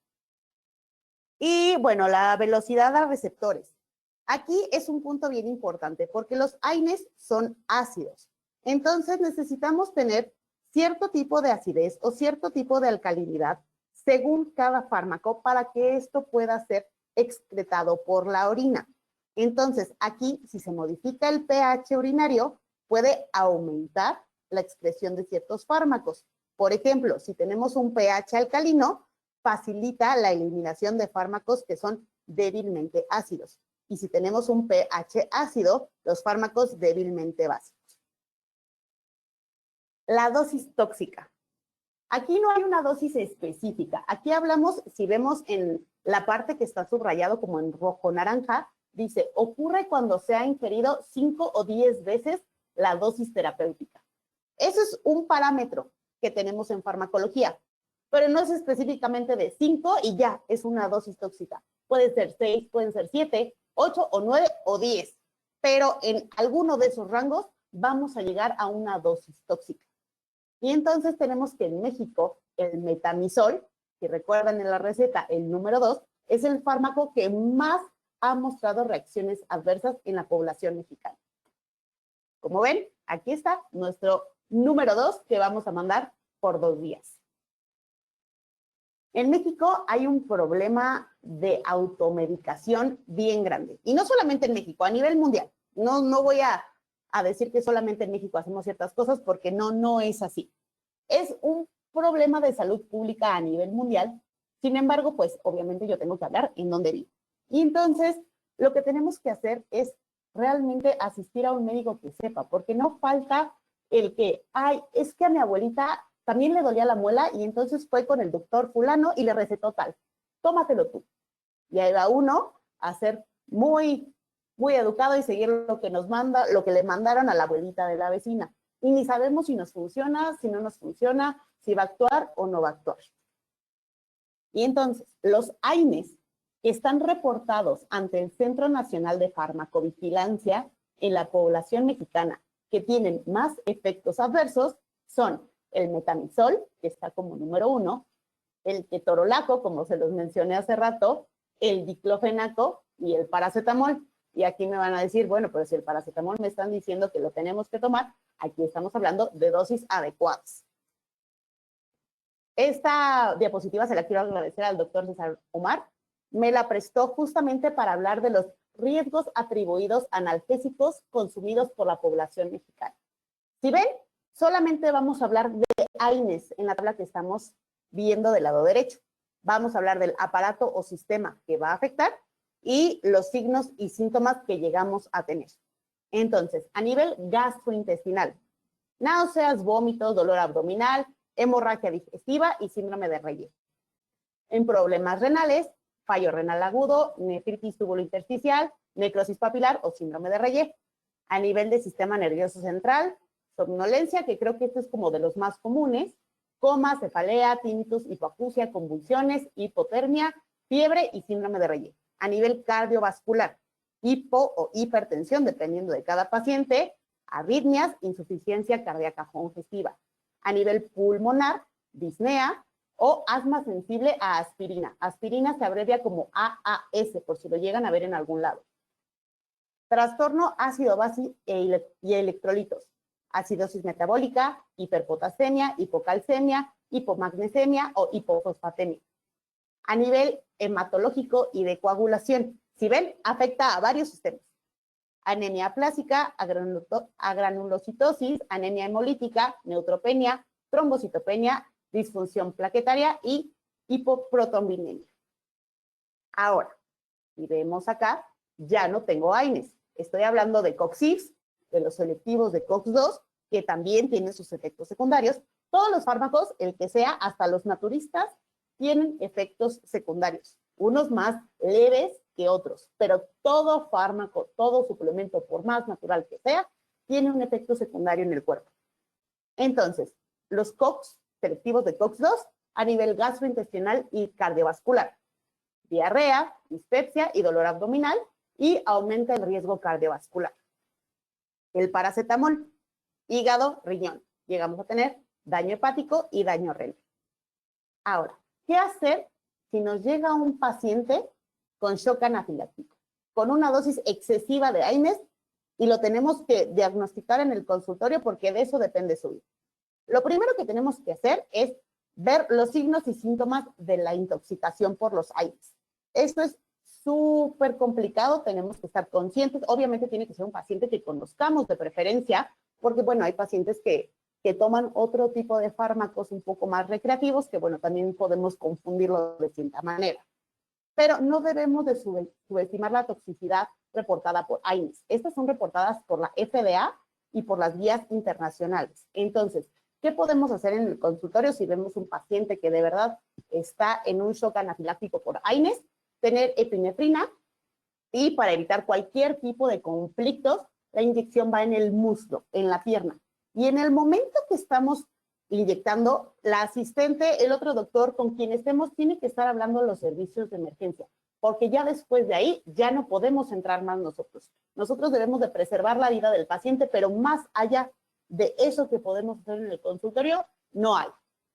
Y bueno, la velocidad a receptores. Aquí es un punto bien importante porque los AINES son ácidos. Entonces necesitamos tener cierto tipo de acidez o cierto tipo de alcalinidad según cada fármaco para que esto pueda ser excretado por la orina. Entonces, aquí, si se modifica el pH urinario, puede aumentar la excreción de ciertos fármacos. Por ejemplo, si tenemos un pH alcalino, facilita la eliminación de fármacos que son débilmente ácidos. Y si tenemos un pH ácido, los fármacos débilmente básicos. La dosis tóxica. Aquí no hay una dosis específica. Aquí hablamos, si vemos en la parte que está subrayado como en rojo naranja, dice, ocurre cuando se ha ingerido 5 o 10 veces la dosis terapéutica. Eso es un parámetro que tenemos en farmacología, pero no es específicamente de 5 y ya es una dosis tóxica. Puede ser 6, pueden ser 7, 8 o 9 o 10, pero en alguno de esos rangos vamos a llegar a una dosis tóxica. Y entonces tenemos que en México el metamizol, si recuerdan en la receta, el número 2, es el fármaco que más ha mostrado reacciones adversas en la población mexicana. Como ven, aquí está nuestro número 2 que vamos a mandar por 2 días. En México hay un problema de automedicación bien grande. Y no solamente en México, a nivel mundial. No voy a decir que solamente en México hacemos ciertas cosas porque no es así. Es un problema de salud pública a nivel mundial. Sin embargo, pues obviamente yo tengo que hablar en donde vivo. Y entonces, lo que tenemos que hacer es realmente asistir a un médico que sepa, porque no falta el que, ay, es que a mi abuelita también le dolía la muela y entonces fue con el doctor fulano y le recetó tal. Tómatelo tú. Y ahí va uno a ser muy educado y seguir lo que nos manda, lo que le mandaron a la abuelita de la vecina. Y ni sabemos si nos funciona, si no nos funciona, si va a actuar o no va a actuar. Y entonces, los AINES que están reportados ante el Centro Nacional de Farmacovigilancia en la población mexicana que tienen más efectos adversos son el metamizol, que está como número 1, el ketorolaco, como se los mencioné hace rato, el diclofenaco y el paracetamol. Y aquí me van a decir, bueno, pero si el paracetamol me están diciendo que lo tenemos que tomar, aquí estamos hablando de dosis adecuadas. Esta diapositiva se la quiero agradecer al doctor César Omar. Me la prestó justamente para hablar de los riesgos atribuidos a analgésicos consumidos por la población mexicana. Si ven, solamente vamos a hablar de AINES en la tabla que estamos viendo del lado derecho. Vamos a hablar del aparato o sistema que va a afectar y los signos y síntomas que llegamos a tener. Entonces, a nivel gastrointestinal, náuseas, vómitos, dolor abdominal, hemorragia digestiva y síndrome de Reye. En problemas renales, fallo renal agudo, nefritis tubulointersticial, necrosis papilar o síndrome de Reye. A nivel del sistema nervioso central, somnolencia, que creo que esto es como de los más comunes, coma, cefalea, tinnitus, hipoacusia, convulsiones, hipotermia, fiebre y síndrome de Reye. A nivel cardiovascular, hipo o hipertensión, dependiendo de cada paciente, arritmias, insuficiencia cardíaca congestiva. A nivel pulmonar, disnea o asma sensible a aspirina. Aspirina se abrevia como AAS, por si lo llegan a ver en algún lado. Trastorno ácido-base y electrolitos. Acidosis metabólica, hiperpotasemia, hipocalcemia, hipomagnesemia o hipofosfatemia. A nivel hematológico y de coagulación, si ven, afecta a varios sistemas. Anemia plástica, agranulocitosis, anemia hemolítica, neutropenia, trombocitopenia, disfunción plaquetaria y hipoprotombinemia. Ahora, si vemos acá, ya no tengo AINES. Estoy hablando de COX-6, de los selectivos de COX-2, que también tienen sus efectos secundarios. Todos los fármacos, el que sea, hasta los naturistas, tienen efectos secundarios, unos más leves que otros, pero todo fármaco, todo suplemento, por más natural que sea, tiene un efecto secundario en el cuerpo. Entonces, los COX, selectivos de COX-2, a nivel gastrointestinal y cardiovascular, diarrea, dispepsia y dolor abdominal, y aumenta el riesgo cardiovascular. El paracetamol, hígado, riñón. Llegamos a tener daño hepático y daño renal. Ahora, ¿qué hacer si nos llega un paciente con shock anafiláctico, con una dosis excesiva de AINES y lo tenemos que diagnosticar en el consultorio porque de eso depende su vida? Lo primero que tenemos que hacer es ver los signos y síntomas de la intoxicación por los AINES. Esto es súper complicado, tenemos que estar conscientes. Obviamente tiene que ser un paciente que conozcamos de preferencia, porque bueno, hay pacientes que toman otro tipo de fármacos un poco más recreativos, que bueno, también podemos confundirlo de cierta manera. Pero no debemos de subestimar la toxicidad reportada por AINES. Estas son reportadas por la FDA y por las guías internacionales. Entonces, ¿qué podemos hacer en el consultorio si vemos un paciente que de verdad está en un shock anafiláctico por AINES? Tener epinefrina, y para evitar cualquier tipo de conflictos, la inyección va en el muslo, en la pierna. Y en el momento que estamos inyectando, la asistente, el otro doctor con quien estemos, tiene que estar hablando de los servicios de emergencia, porque ya después de ahí ya no podemos entrar más nosotros. Nosotros debemos de preservar la vida del paciente, pero más allá de eso que podemos hacer en el consultorio, no hay.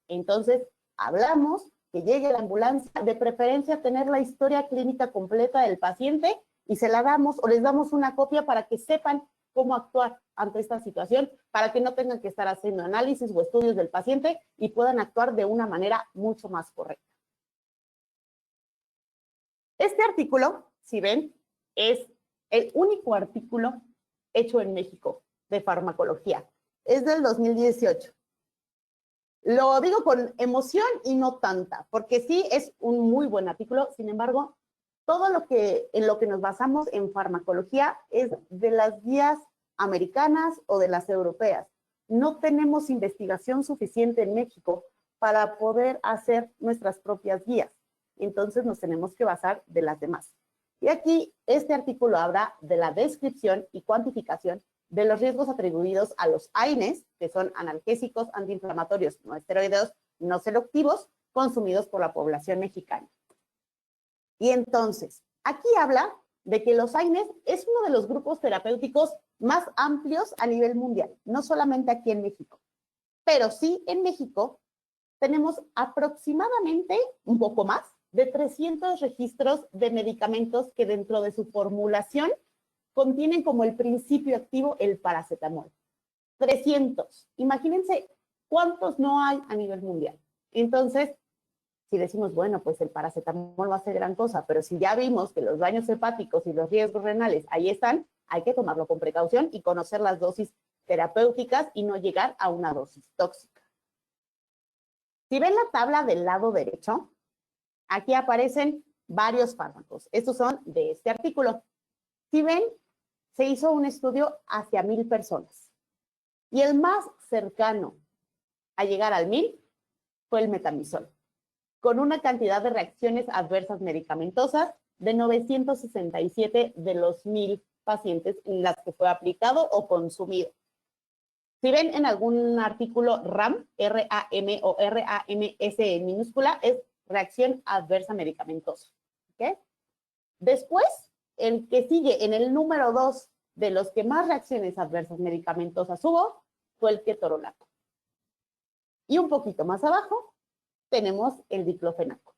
Entonces, hablamos, que llegue la ambulancia, de preferencia tener la historia clínica completa del paciente y se la damos o les damos una copia para que sepan cómo actuar ante esta situación, para que no tengan que estar haciendo análisis o estudios del paciente y puedan actuar de una manera mucho más correcta. Este artículo, si ven, es el único artículo hecho en México de farmacología. Es del 2018. Lo digo con emoción y no tanta, porque sí es un muy buen artículo. Sin embargo, todo en lo que nos basamos en farmacología es de las guías americanas o de las europeas. No tenemos investigación suficiente en México para poder hacer nuestras propias guías. Entonces nos tenemos que basar de las demás. Y aquí este artículo habla de la descripción y cuantificación de los riesgos atribuidos a los AINES, que son analgésicos antiinflamatorios no esteroideos no selectivos, consumidos por la población mexicana. Y entonces, aquí habla de que los AINES es uno de los grupos terapéuticos más amplios a nivel mundial, no solamente aquí en México, pero sí en México tenemos aproximadamente un poco más de 300 registros de medicamentos que dentro de su formulación contienen como el principio activo el paracetamol. 300. Imagínense cuántos no hay a nivel mundial. Entonces, si decimos, bueno, pues el paracetamol va a ser gran cosa, pero si ya vimos que los daños hepáticos y los riesgos renales ahí están, hay que tomarlo con precaución y conocer las dosis terapéuticas y no llegar a una dosis tóxica. Si ven la tabla del lado derecho, aquí aparecen varios fármacos. Estos son de este artículo. Si ven, se hizo un estudio hacia 1000 personas. Y el más cercano a llegar al 1000 fue el metamizol, con una cantidad de reacciones adversas medicamentosas de 967 de los 1000 pacientes en las que fue aplicado o consumido. Si ven en algún artículo RAM, RAM o RAMS en minúscula, es reacción adversa medicamentosa. ¿Okay? Después, el que sigue en el número 2 de los que más reacciones adversas medicamentosas hubo fue el ketorolaco. Y un poquito más abajo tenemos el diclofenaco.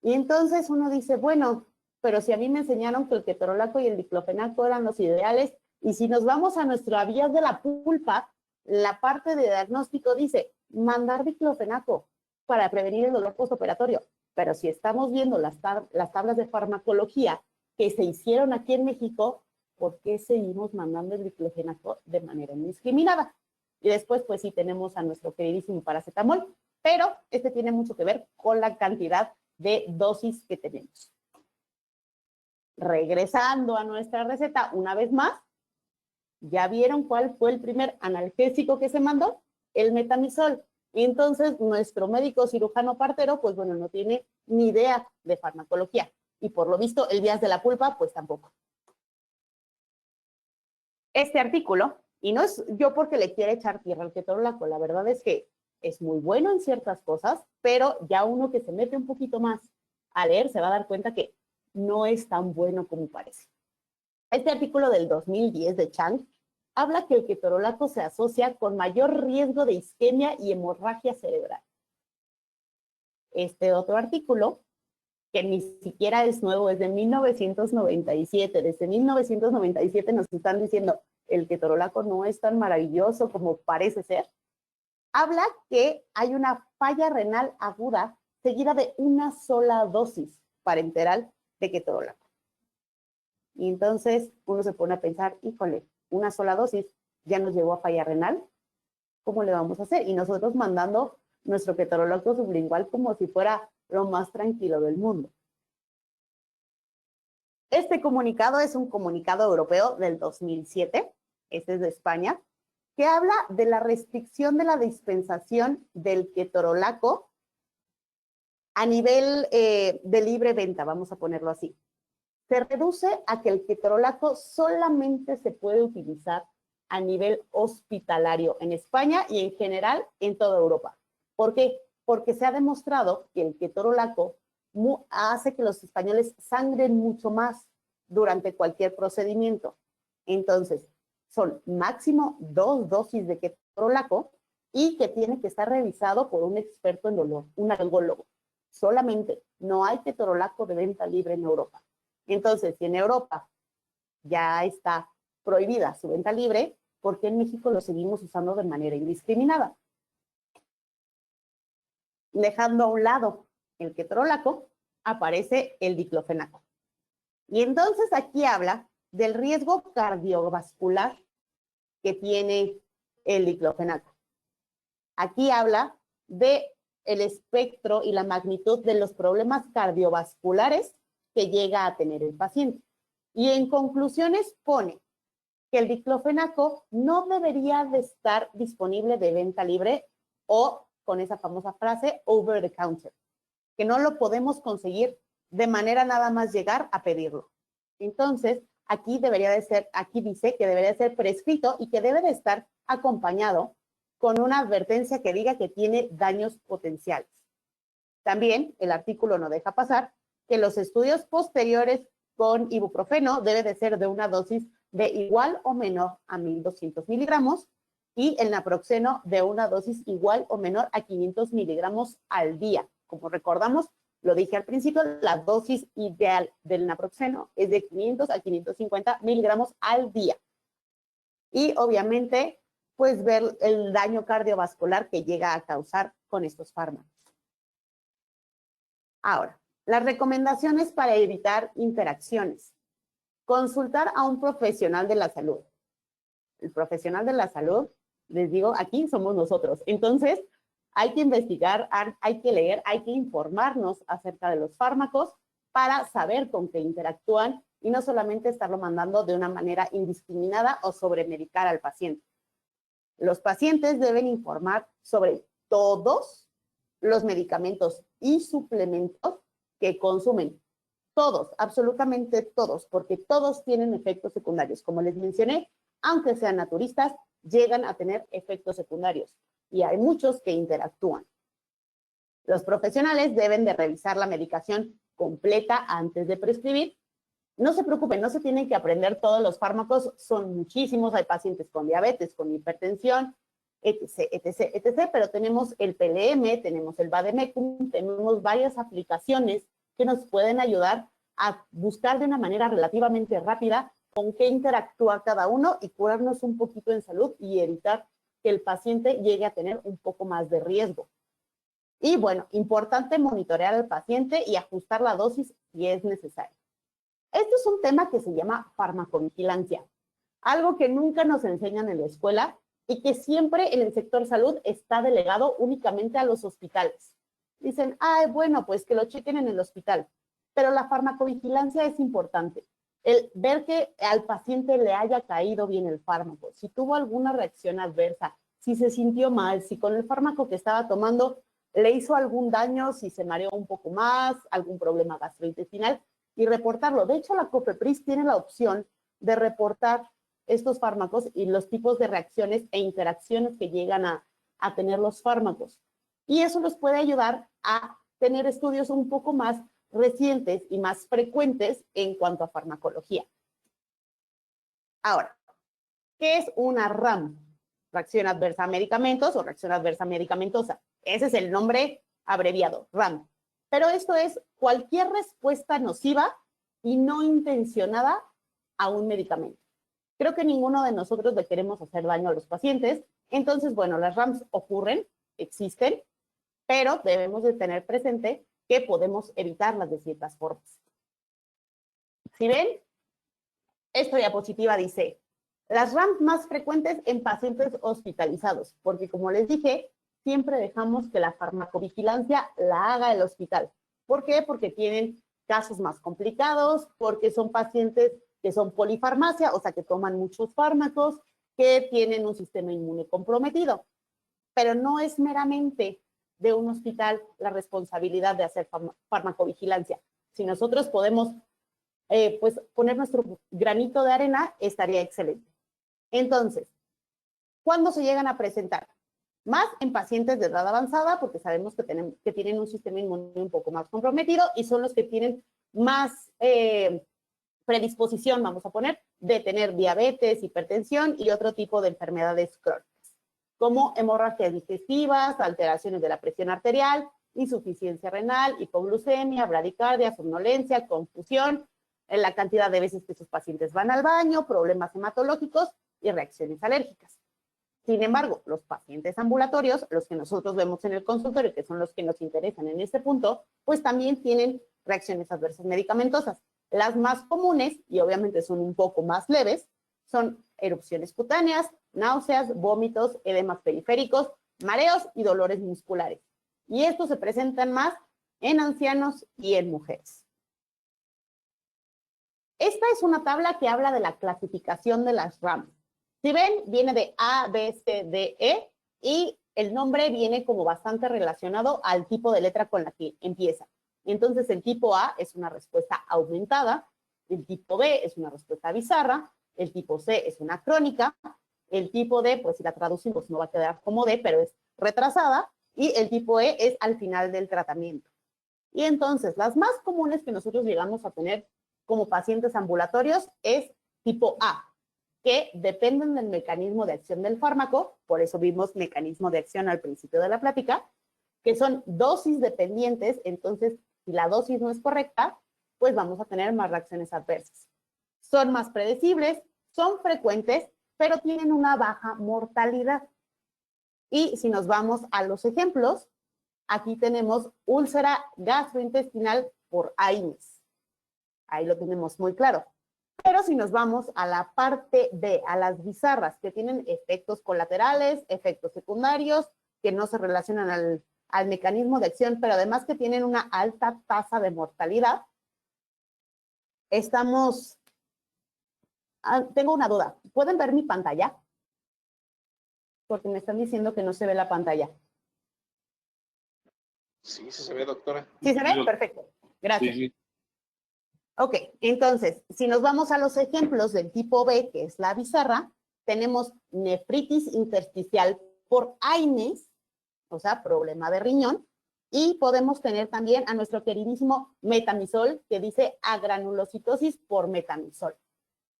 Y entonces uno dice, bueno, pero si a mí me enseñaron que el ketorolaco y el diclofenaco eran los ideales, y si nos vamos a nuestra vía de la pulpa, la parte de diagnóstico dice mandar diclofenaco para prevenir el dolor postoperatorio. Pero si estamos viendo las tablas de farmacología que se hicieron aquí en México, ¿por qué seguimos mandando el diclofenaco de manera indiscriminada? Y después, pues sí, tenemos a nuestro queridísimo paracetamol, pero este tiene mucho que ver con la cantidad de dosis que tenemos. Regresando a nuestra receta, una vez más, ¿ya vieron cuál fue el primer analgésico que se mandó? El metamizol. Y entonces nuestro médico cirujano partero, pues bueno, no tiene ni idea de farmacología. Y por lo visto, el vías de la pulpa, pues tampoco. Este artículo, y no es yo porque le quiera echar tierra al ketorolaco, la verdad es que es muy bueno en ciertas cosas, pero ya uno que se mete un poquito más a leer se va a dar cuenta que no es tan bueno como parece. Este artículo del 2010 de Chang habla que el ketorolaco se asocia con mayor riesgo de isquemia y hemorragia cerebral. Este otro artículo, que ni siquiera es nuevo, es de 1997. Desde 1997 nos están diciendo el ketorolaco no es tan maravilloso como parece ser. Habla que hay una falla renal aguda seguida de una sola dosis parenteral de ketorolaco. Y entonces uno se pone a pensar, híjole, una sola dosis ya nos llevó a falla renal, ¿cómo le vamos a hacer? Y nosotros mandando nuestro ketorolaco sublingual como si fuera lo más tranquilo del mundo. Este comunicado es un comunicado europeo del 2007, este es de España, que habla de la restricción de la dispensación del ketorolaco a nivel de libre venta, vamos a ponerlo así. Se reduce a que el ketorolaco solamente se puede utilizar a nivel hospitalario en España y en general en toda Europa. ¿Por qué? Porque se ha demostrado que el ketorolaco hace que los españoles sangren mucho más durante cualquier procedimiento. Entonces, son máximo 2 dosis de ketorolaco y que tiene que estar revisado por un experto en dolor, un alergólogo. Solamente no hay ketorolaco de venta libre en Europa. Entonces, si en Europa ya está prohibida su venta libre, ¿por qué en México lo seguimos usando de manera indiscriminada? Dejando a un lado el ketorolaco, aparece el diclofenaco. Y entonces aquí habla del riesgo cardiovascular que tiene el diclofenaco. Aquí habla de el espectro y la magnitud de los problemas cardiovasculares que llega a tener el paciente. Y en conclusiones pone que el diclofenaco no debería de estar disponible de venta libre o con esa famosa frase over the counter, que no lo podemos conseguir de manera nada más llegar a pedirlo. Entonces, aquí debería de ser, aquí dice que debería de ser prescrito y que debe de estar acompañado con una advertencia que diga que tiene daños potenciales. También el artículo no deja pasar que los estudios posteriores con ibuprofeno debe de ser de una dosis de igual o menor a 1.200 miligramos y el naproxeno de una dosis igual o menor a 500 miligramos al día. Como recordamos, lo dije al principio, la dosis ideal del naproxeno es de 500 a 550 miligramos al día. Y obviamente, pues ver el daño cardiovascular que llega a causar con estos fármacos. Ahora, las recomendaciones para evitar interacciones. Consultar a un profesional de la salud. El profesional de la salud, les digo, aquí somos nosotros. Entonces, hay que investigar, hay que leer, hay que informarnos acerca de los fármacos para saber con qué interactúan y no solamente estarlo mandando de una manera indiscriminada o sobremedicar al paciente. Los pacientes deben informar sobre todos los medicamentos y suplementos que consumen. Todos, absolutamente todos, porque todos tienen efectos secundarios. Como les mencioné, aunque sean naturistas, llegan a tener efectos secundarios y hay muchos que interactúan. Los profesionales deben de revisar la medicación completa antes de prescribir. No se preocupen, no se tienen que aprender todos los fármacos, son muchísimos, hay pacientes con diabetes, con hipertensión, etc., etc., etc., pero tenemos el PLM, tenemos el Vademecum, tenemos varias aplicaciones que nos pueden ayudar a buscar de una manera relativamente rápida con qué interactúa cada uno y curarnos un poquito en salud y evitar que el paciente llegue a tener un poco más de riesgo. Y bueno, importante monitorear al paciente y ajustar la dosis si es necesario. Este es un tema que se llama farmacovigilancia, algo que nunca nos enseñan en la escuela y que siempre en el sector salud está delegado únicamente a los hospitales. Dicen, ay, bueno, pues que lo chequen en el hospital, pero la farmacovigilancia es importante. El ver que al paciente le haya caído bien el fármaco, si tuvo alguna reacción adversa, si se sintió mal, si con el fármaco que estaba tomando le hizo algún daño, si se mareó un poco más, algún problema gastrointestinal, y reportarlo. De hecho, la COFEPRIS tiene la opción de reportar estos fármacos y los tipos de reacciones e interacciones que llegan a tener los fármacos. Y eso nos puede ayudar a tener estudios un poco más recientes y más frecuentes en cuanto a farmacología. Ahora, ¿qué es una RAM? Reacción adversa a medicamentos o reacción adversa medicamentosa. Ese es el nombre abreviado, RAM. Pero esto es cualquier respuesta nociva y no intencionada a un medicamento. Creo que ninguno de nosotros le queremos hacer daño a los pacientes. Entonces, bueno, las RAMs ocurren, existen, pero debemos de tener presente que podemos evitarlas de ciertas formas. Si ven, esta diapositiva dice, las RAMs más frecuentes en pacientes hospitalizados, porque como les dije, siempre dejamos que la farmacovigilancia la haga el hospital. ¿Por qué? Porque tienen casos más complicados, porque son pacientes que son polifarmacia, o sea, que toman muchos fármacos, que tienen un sistema inmune comprometido. Pero no es meramente de un hospital la responsabilidad de hacer farmacovigilancia. Si nosotros podemos pues poner nuestro granito de arena, estaría excelente. Entonces, ¿cuándo se llegan a presentar? Más en pacientes de edad avanzada, porque sabemos que tienen un sistema inmune un poco más comprometido y son los que tienen más predisposición, vamos a poner, de tener diabetes, hipertensión y otro tipo de enfermedades crónicas, como hemorragias digestivas, alteraciones de la presión arterial, insuficiencia renal, hipoglucemia, bradicardia, somnolencia, confusión, en la cantidad de veces que sus pacientes van al baño, problemas hematológicos y reacciones alérgicas. Sin embargo, los pacientes ambulatorios, los que nosotros vemos en el consultorio, que son los que nos interesan en este punto, pues también tienen reacciones adversas medicamentosas. Las más comunes, y obviamente son un poco más leves, son erupciones cutáneas, náuseas, vómitos, edemas periféricos, mareos y dolores musculares. Y estos se presentan más en ancianos y en mujeres. Esta es una tabla que habla de la clasificación de las RAMs. Si ven, viene de A, B, C, D, E y el nombre viene como bastante relacionado al tipo de letra con la que empieza. Entonces, el tipo A es una respuesta aumentada, el tipo B es una respuesta bizarra, el tipo C es una crónica, el tipo D, pues si la traducimos no va a quedar como D, pero es retrasada, y el tipo E es al final del tratamiento. Y entonces, las más comunes que nosotros llegamos a tener como pacientes ambulatorios es tipo A. que dependen del mecanismo de acción del fármaco, por eso vimos mecanismo de acción al principio de la plática, que son dosis dependientes, entonces si la dosis no es correcta, pues vamos a tener más reacciones adversas. Son más predecibles, son frecuentes, pero tienen una baja mortalidad. Y si nos vamos a los ejemplos, aquí tenemos úlcera gastrointestinal por AINES. Ahí lo tenemos muy claro. Pero si nos vamos a la parte B, a las bizarras, que tienen efectos colaterales, efectos secundarios, que no se relacionan al mecanismo de acción, pero además que tienen una alta tasa de mortalidad, estamos... tengo una duda. ¿Pueden ver mi pantalla? Porque me están diciendo que no se ve la pantalla. Sí, sí se ve, doctora. ¿Sí se ve? Perfecto. Gracias. Sí, sí. Ok, entonces, si nos vamos a los ejemplos del tipo B, que es la bizarra, tenemos nefritis intersticial por AINES, o sea, problema de riñón, y podemos tener también a nuestro queridísimo metamizol, que dice agranulocitosis por metamizol.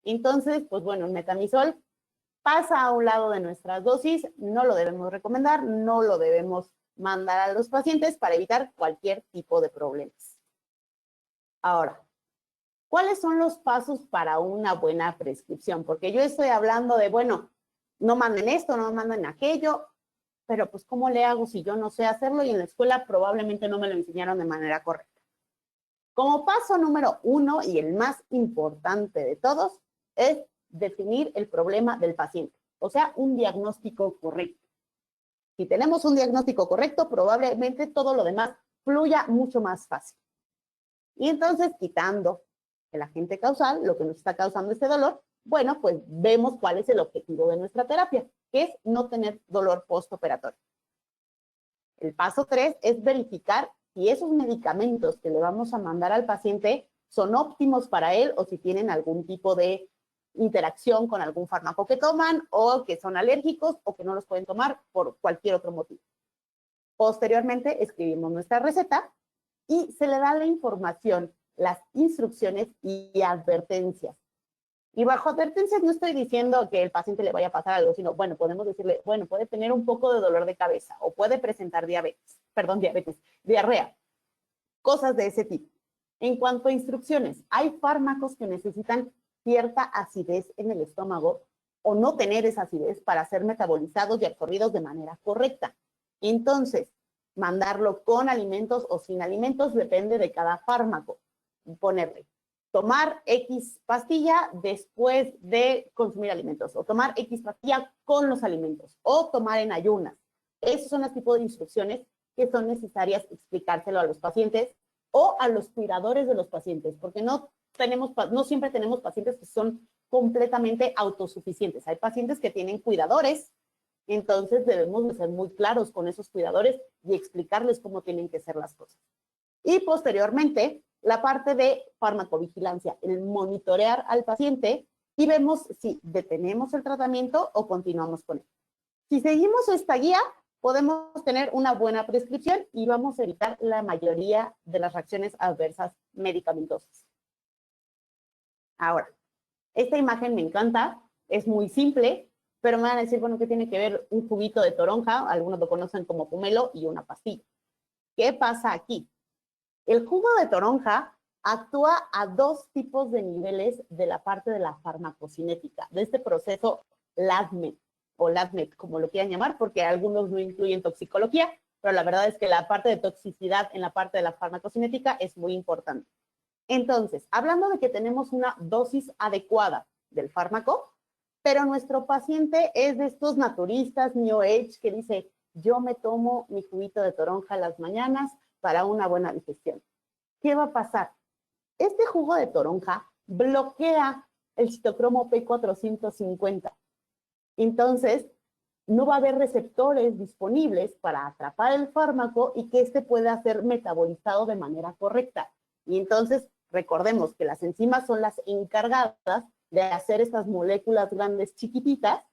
Entonces, pues bueno, el metamizol pasa a un lado de nuestras dosis, no lo debemos recomendar, no lo debemos mandar a los pacientes para evitar cualquier tipo de problemas. Ahora, ¿cuáles son los pasos para una buena prescripción? Porque yo estoy hablando de, bueno, no manden esto, no manden aquello, pero pues ¿cómo le hago si yo no sé hacerlo? Y en la escuela probablemente no me lo enseñaron de manera correcta. Como paso número 1 y el más importante de todos es definir el problema del paciente, o sea, un diagnóstico correcto. Si tenemos un diagnóstico correcto, probablemente todo lo demás fluya mucho más fácil. Y entonces, quitando el agente causal, lo que nos está causando este dolor, bueno, pues vemos cuál es el objetivo de nuestra terapia, que es no tener dolor postoperatorio. El paso 3 es verificar si esos medicamentos que le vamos a mandar al paciente son óptimos para él o si tienen algún tipo de interacción con algún fármaco que toman o que son alérgicos o que no los pueden tomar por cualquier otro motivo. Posteriormente, escribimos nuestra receta y se le da la información, las instrucciones y advertencias. Y bajo advertencias no estoy diciendo que el paciente le vaya a pasar algo, sino, bueno, podemos decirle, bueno, puede tener un poco de dolor de cabeza o puede presentar diarrea, cosas de ese tipo. En cuanto a instrucciones, hay fármacos que necesitan cierta acidez en el estómago o no tener esa acidez para ser metabolizados y absorbidos de manera correcta. Entonces, mandarlo con alimentos o sin alimentos depende de cada fármaco. Ponerle, tomar X pastilla después de consumir alimentos, o tomar X pastilla con los alimentos, o tomar en ayunas. Esos son los tipos de instrucciones que son necesarias explicárselo a los pacientes o a los cuidadores de los pacientes, porque no siempre tenemos pacientes que son completamente autosuficientes. Hay pacientes que tienen cuidadores, entonces debemos de ser muy claros con esos cuidadores y explicarles cómo tienen que ser las cosas. Y posteriormente, la parte de farmacovigilancia, el monitorear al paciente y vemos si detenemos el tratamiento o continuamos con él. Si seguimos esta guía, podemos tener una buena prescripción y vamos a evitar la mayoría de las reacciones adversas medicamentosas. Ahora, esta imagen me encanta, es muy simple, pero me van a decir, bueno, ¿qué tiene que ver un juguito de toronja? Algunos lo conocen como pomelo y una pastilla. ¿Qué pasa aquí? El jugo de toronja actúa a dos tipos de niveles de la parte de la farmacocinética, de este proceso LADMET o LADMET, como lo quieran llamar, porque algunos no incluyen toxicología, pero la verdad es que la parte de toxicidad en la parte de la farmacocinética es muy importante. Entonces, hablando de que tenemos una dosis adecuada del fármaco, pero nuestro paciente es de estos naturistas New Age que dice, yo me tomo mi juguito de toronja en las mañanas para una buena digestión. ¿Qué va a pasar? Este jugo de toronja bloquea el citocromo P450. Entonces, no va a haber receptores disponibles para atrapar el fármaco y que éste pueda ser metabolizado de manera correcta. Y entonces, recordemos que las enzimas son las encargadas de hacer estas moléculas grandes chiquititas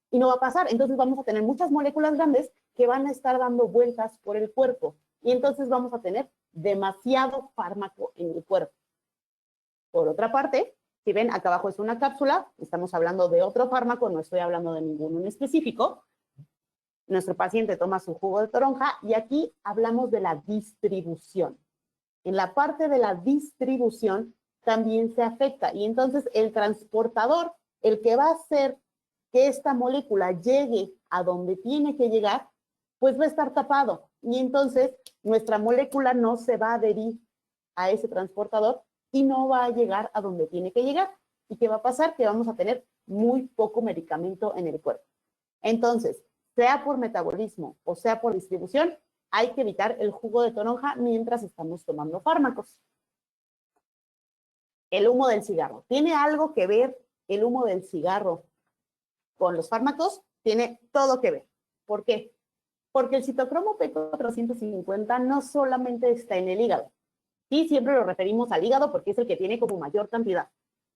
y no va a pasar. Entonces, vamos a tener muchas moléculas grandes que van a estar dando vueltas por el cuerpo y entonces vamos a tener demasiado fármaco en el cuerpo. Por otra parte, Si ven, acá abajo es una cápsula, estamos hablando de otro fármaco, no estoy hablando de ninguno en específico. Nuestro paciente toma su jugo de toronja y aquí hablamos de la distribución. En la parte de la distribución también se afecta y entonces el transportador, el que va a hacer que esta molécula llegue a donde tiene que llegar, pues va a estar tapado y entonces nuestra molécula no se va a adherir a ese transportador y no va a llegar a donde tiene que llegar. ¿Y qué va a pasar? Que vamos a tener muy poco medicamento en el cuerpo. Entonces, sea por metabolismo o sea por distribución, hay que evitar el jugo de toronja mientras estamos tomando fármacos. El humo del cigarro. ¿Tiene algo que ver el humo del cigarro con los fármacos? Tiene todo que ver. ¿Por qué? Porque el citocromo P450 no solamente está en el hígado. Sí, siempre lo referimos al hígado porque es el que tiene como mayor cantidad.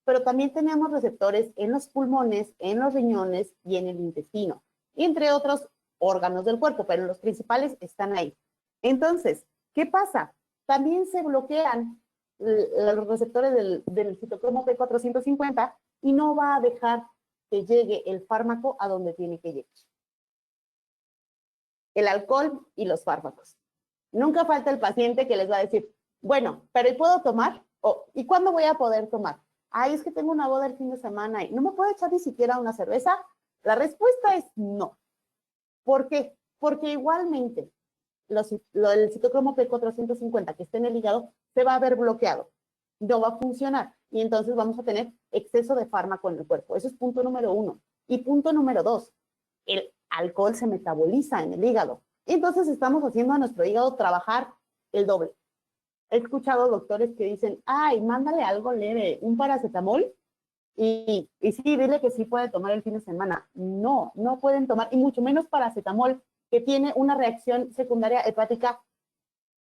Pero también tenemos receptores en los pulmones, en los riñones y en el intestino, entre otros órganos del cuerpo, pero los principales están ahí. Entonces, ¿qué pasa? También se bloquean los receptores del citocromo P450 y no va a dejar que llegue el fármaco a donde tiene que llegar. El alcohol y los fármacos. Nunca falta el paciente que les va a decir, bueno, pero ¿y puedo tomar? ¿Y cuándo voy a poder tomar? Ay, es que tengo una boda el fin de semana y no me puedo echar ni siquiera una cerveza. La respuesta es no. ¿Por qué? Porque igualmente el citocromo P450 que esté en el hígado se va a ver bloqueado. No va a funcionar y entonces vamos a tener exceso de fármaco en el cuerpo. Eso es punto número 1. Y punto número 2, el alcohol se metaboliza en el hígado. Entonces estamos haciendo a nuestro hígado trabajar el doble. He escuchado doctores que dicen, ay, mándale algo leve, un paracetamol, y sí, dile que sí puede tomar el fin de semana. No, no pueden tomar, y mucho menos paracetamol, que tiene una reacción secundaria hepática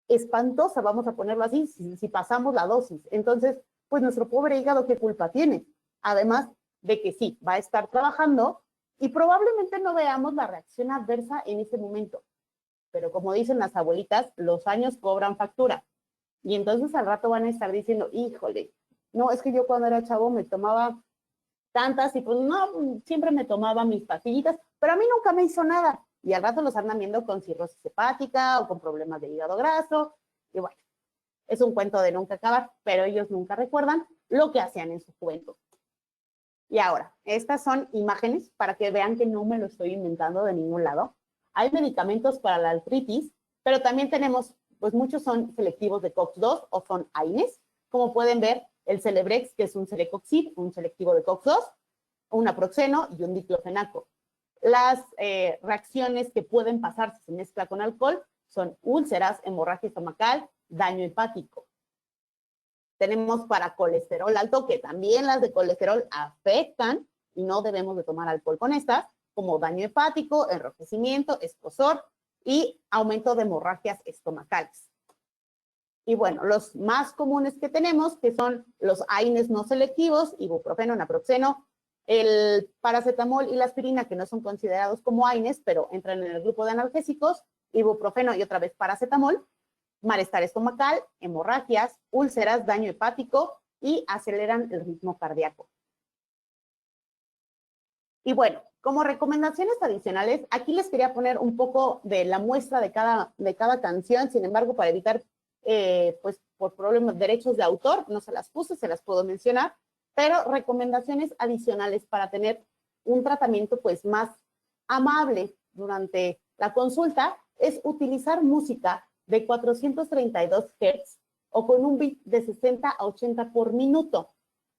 espantosa, vamos a ponerlo así, si pasamos la dosis. Entonces, pues nuestro pobre hígado, ¿qué culpa tiene? Además de que sí, va a estar trabajando y probablemente no veamos la reacción adversa en ese momento. Pero como dicen las abuelitas, los años cobran factura. Y entonces al rato van a estar diciendo, híjole, no, es que yo cuando era chavo me tomaba tantas y pues no, siempre me tomaba mis pastillitas, pero a mí nunca me hizo nada. Y al rato los andan viendo con cirrosis hepática o con problemas de hígado graso. Y bueno, es un cuento de nunca acabar, pero ellos nunca recuerdan lo que hacían en su juventud. Y ahora, estas son imágenes para que vean que no me lo estoy inventando de ningún lado. Hay medicamentos para la artritis, pero también tenemos, pues muchos son selectivos de COX-2 o son AINES. Como pueden ver, el Celebrex, que es un Celecoxib, un selectivo de COX-2, un naproxeno y un diclofenaco. Las reacciones que pueden pasar si se mezcla con alcohol son úlceras, hemorragia estomacal, daño hepático. Tenemos para colesterol alto, que también las de colesterol afectan y no debemos de tomar alcohol con estas, como daño hepático, enrojecimiento, escozor y aumento de hemorragias estomacales. Y bueno, los más comunes que tenemos, que son los AINES no selectivos, ibuprofeno, naproxeno, el paracetamol y la aspirina, que no son considerados como AINES, pero entran en el grupo de analgésicos, ibuprofeno y otra vez paracetamol, malestar estomacal, hemorragias, úlceras, daño hepático y aceleran el ritmo cardíaco. Y bueno, como recomendaciones adicionales, aquí les quería poner un poco de la muestra de cada canción, sin embargo, para evitar, pues por problemas de derechos de autor, no se las puse, se las puedo mencionar, pero recomendaciones adicionales para tener un tratamiento pues más amable durante la consulta es utilizar música de 432 Hz o con un beat de 60 a 80 por minuto.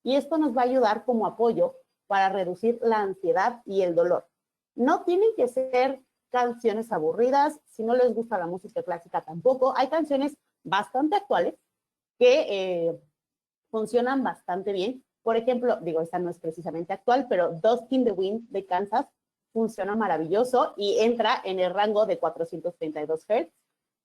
Y esto nos va a ayudar como apoyo para reducir la ansiedad y el dolor. No tienen que ser canciones aburridas, si no les gusta la música clásica tampoco. Hay canciones bastante actuales que funcionan bastante bien. Por ejemplo, digo, esta no es precisamente actual, pero Dust in the Wind de Kansas funciona maravilloso y entra en el rango de 432 Hz.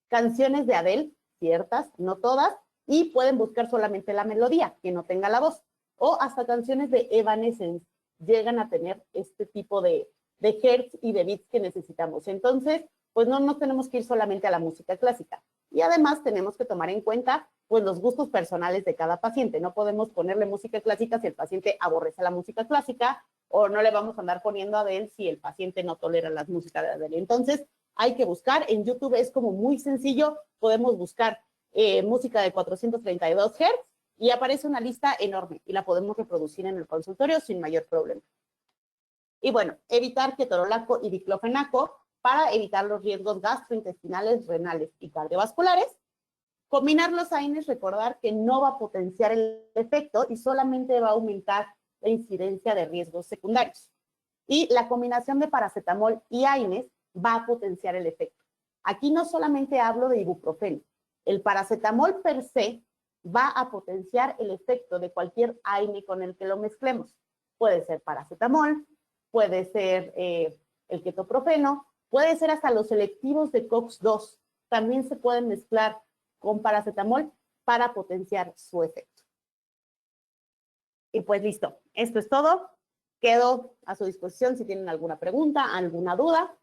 Canciones de Adele, ciertas, no todas, y pueden buscar solamente la melodía, que no tenga la voz. O hasta canciones de Evanescence llegan a tener este tipo de hertz y de bits que necesitamos. Entonces, pues no nos tenemos que ir solamente a la música clásica. Y además tenemos que tomar en cuenta pues los gustos personales de cada paciente. No podemos ponerle música clásica si el paciente aborrece la música clásica, o no le vamos a andar poniendo Adele si el paciente no tolera las músicas de Adele. Entonces, hay que buscar, en YouTube es como muy sencillo, podemos buscar música de 432 Hz y aparece una lista enorme y la podemos reproducir en el consultorio sin mayor problema. Y bueno, evitar ketorolaco y diclofenaco para evitar los riesgos gastrointestinales, renales y cardiovasculares. Combinar los AINES, recordar que no va a potenciar el efecto y solamente va a aumentar la incidencia de riesgos secundarios. Y la combinación de paracetamol y AINES va a potenciar el efecto. Aquí no solamente hablo de ibuprofeno. El paracetamol per se va a potenciar el efecto de cualquier AINE con el que lo mezclemos. Puede ser paracetamol, puede ser el ketoprofeno, puede ser hasta los selectivos de COX-2. También se pueden mezclar con paracetamol para potenciar su efecto. Y pues listo, esto es todo. Quedo a su disposición si tienen alguna pregunta, alguna duda.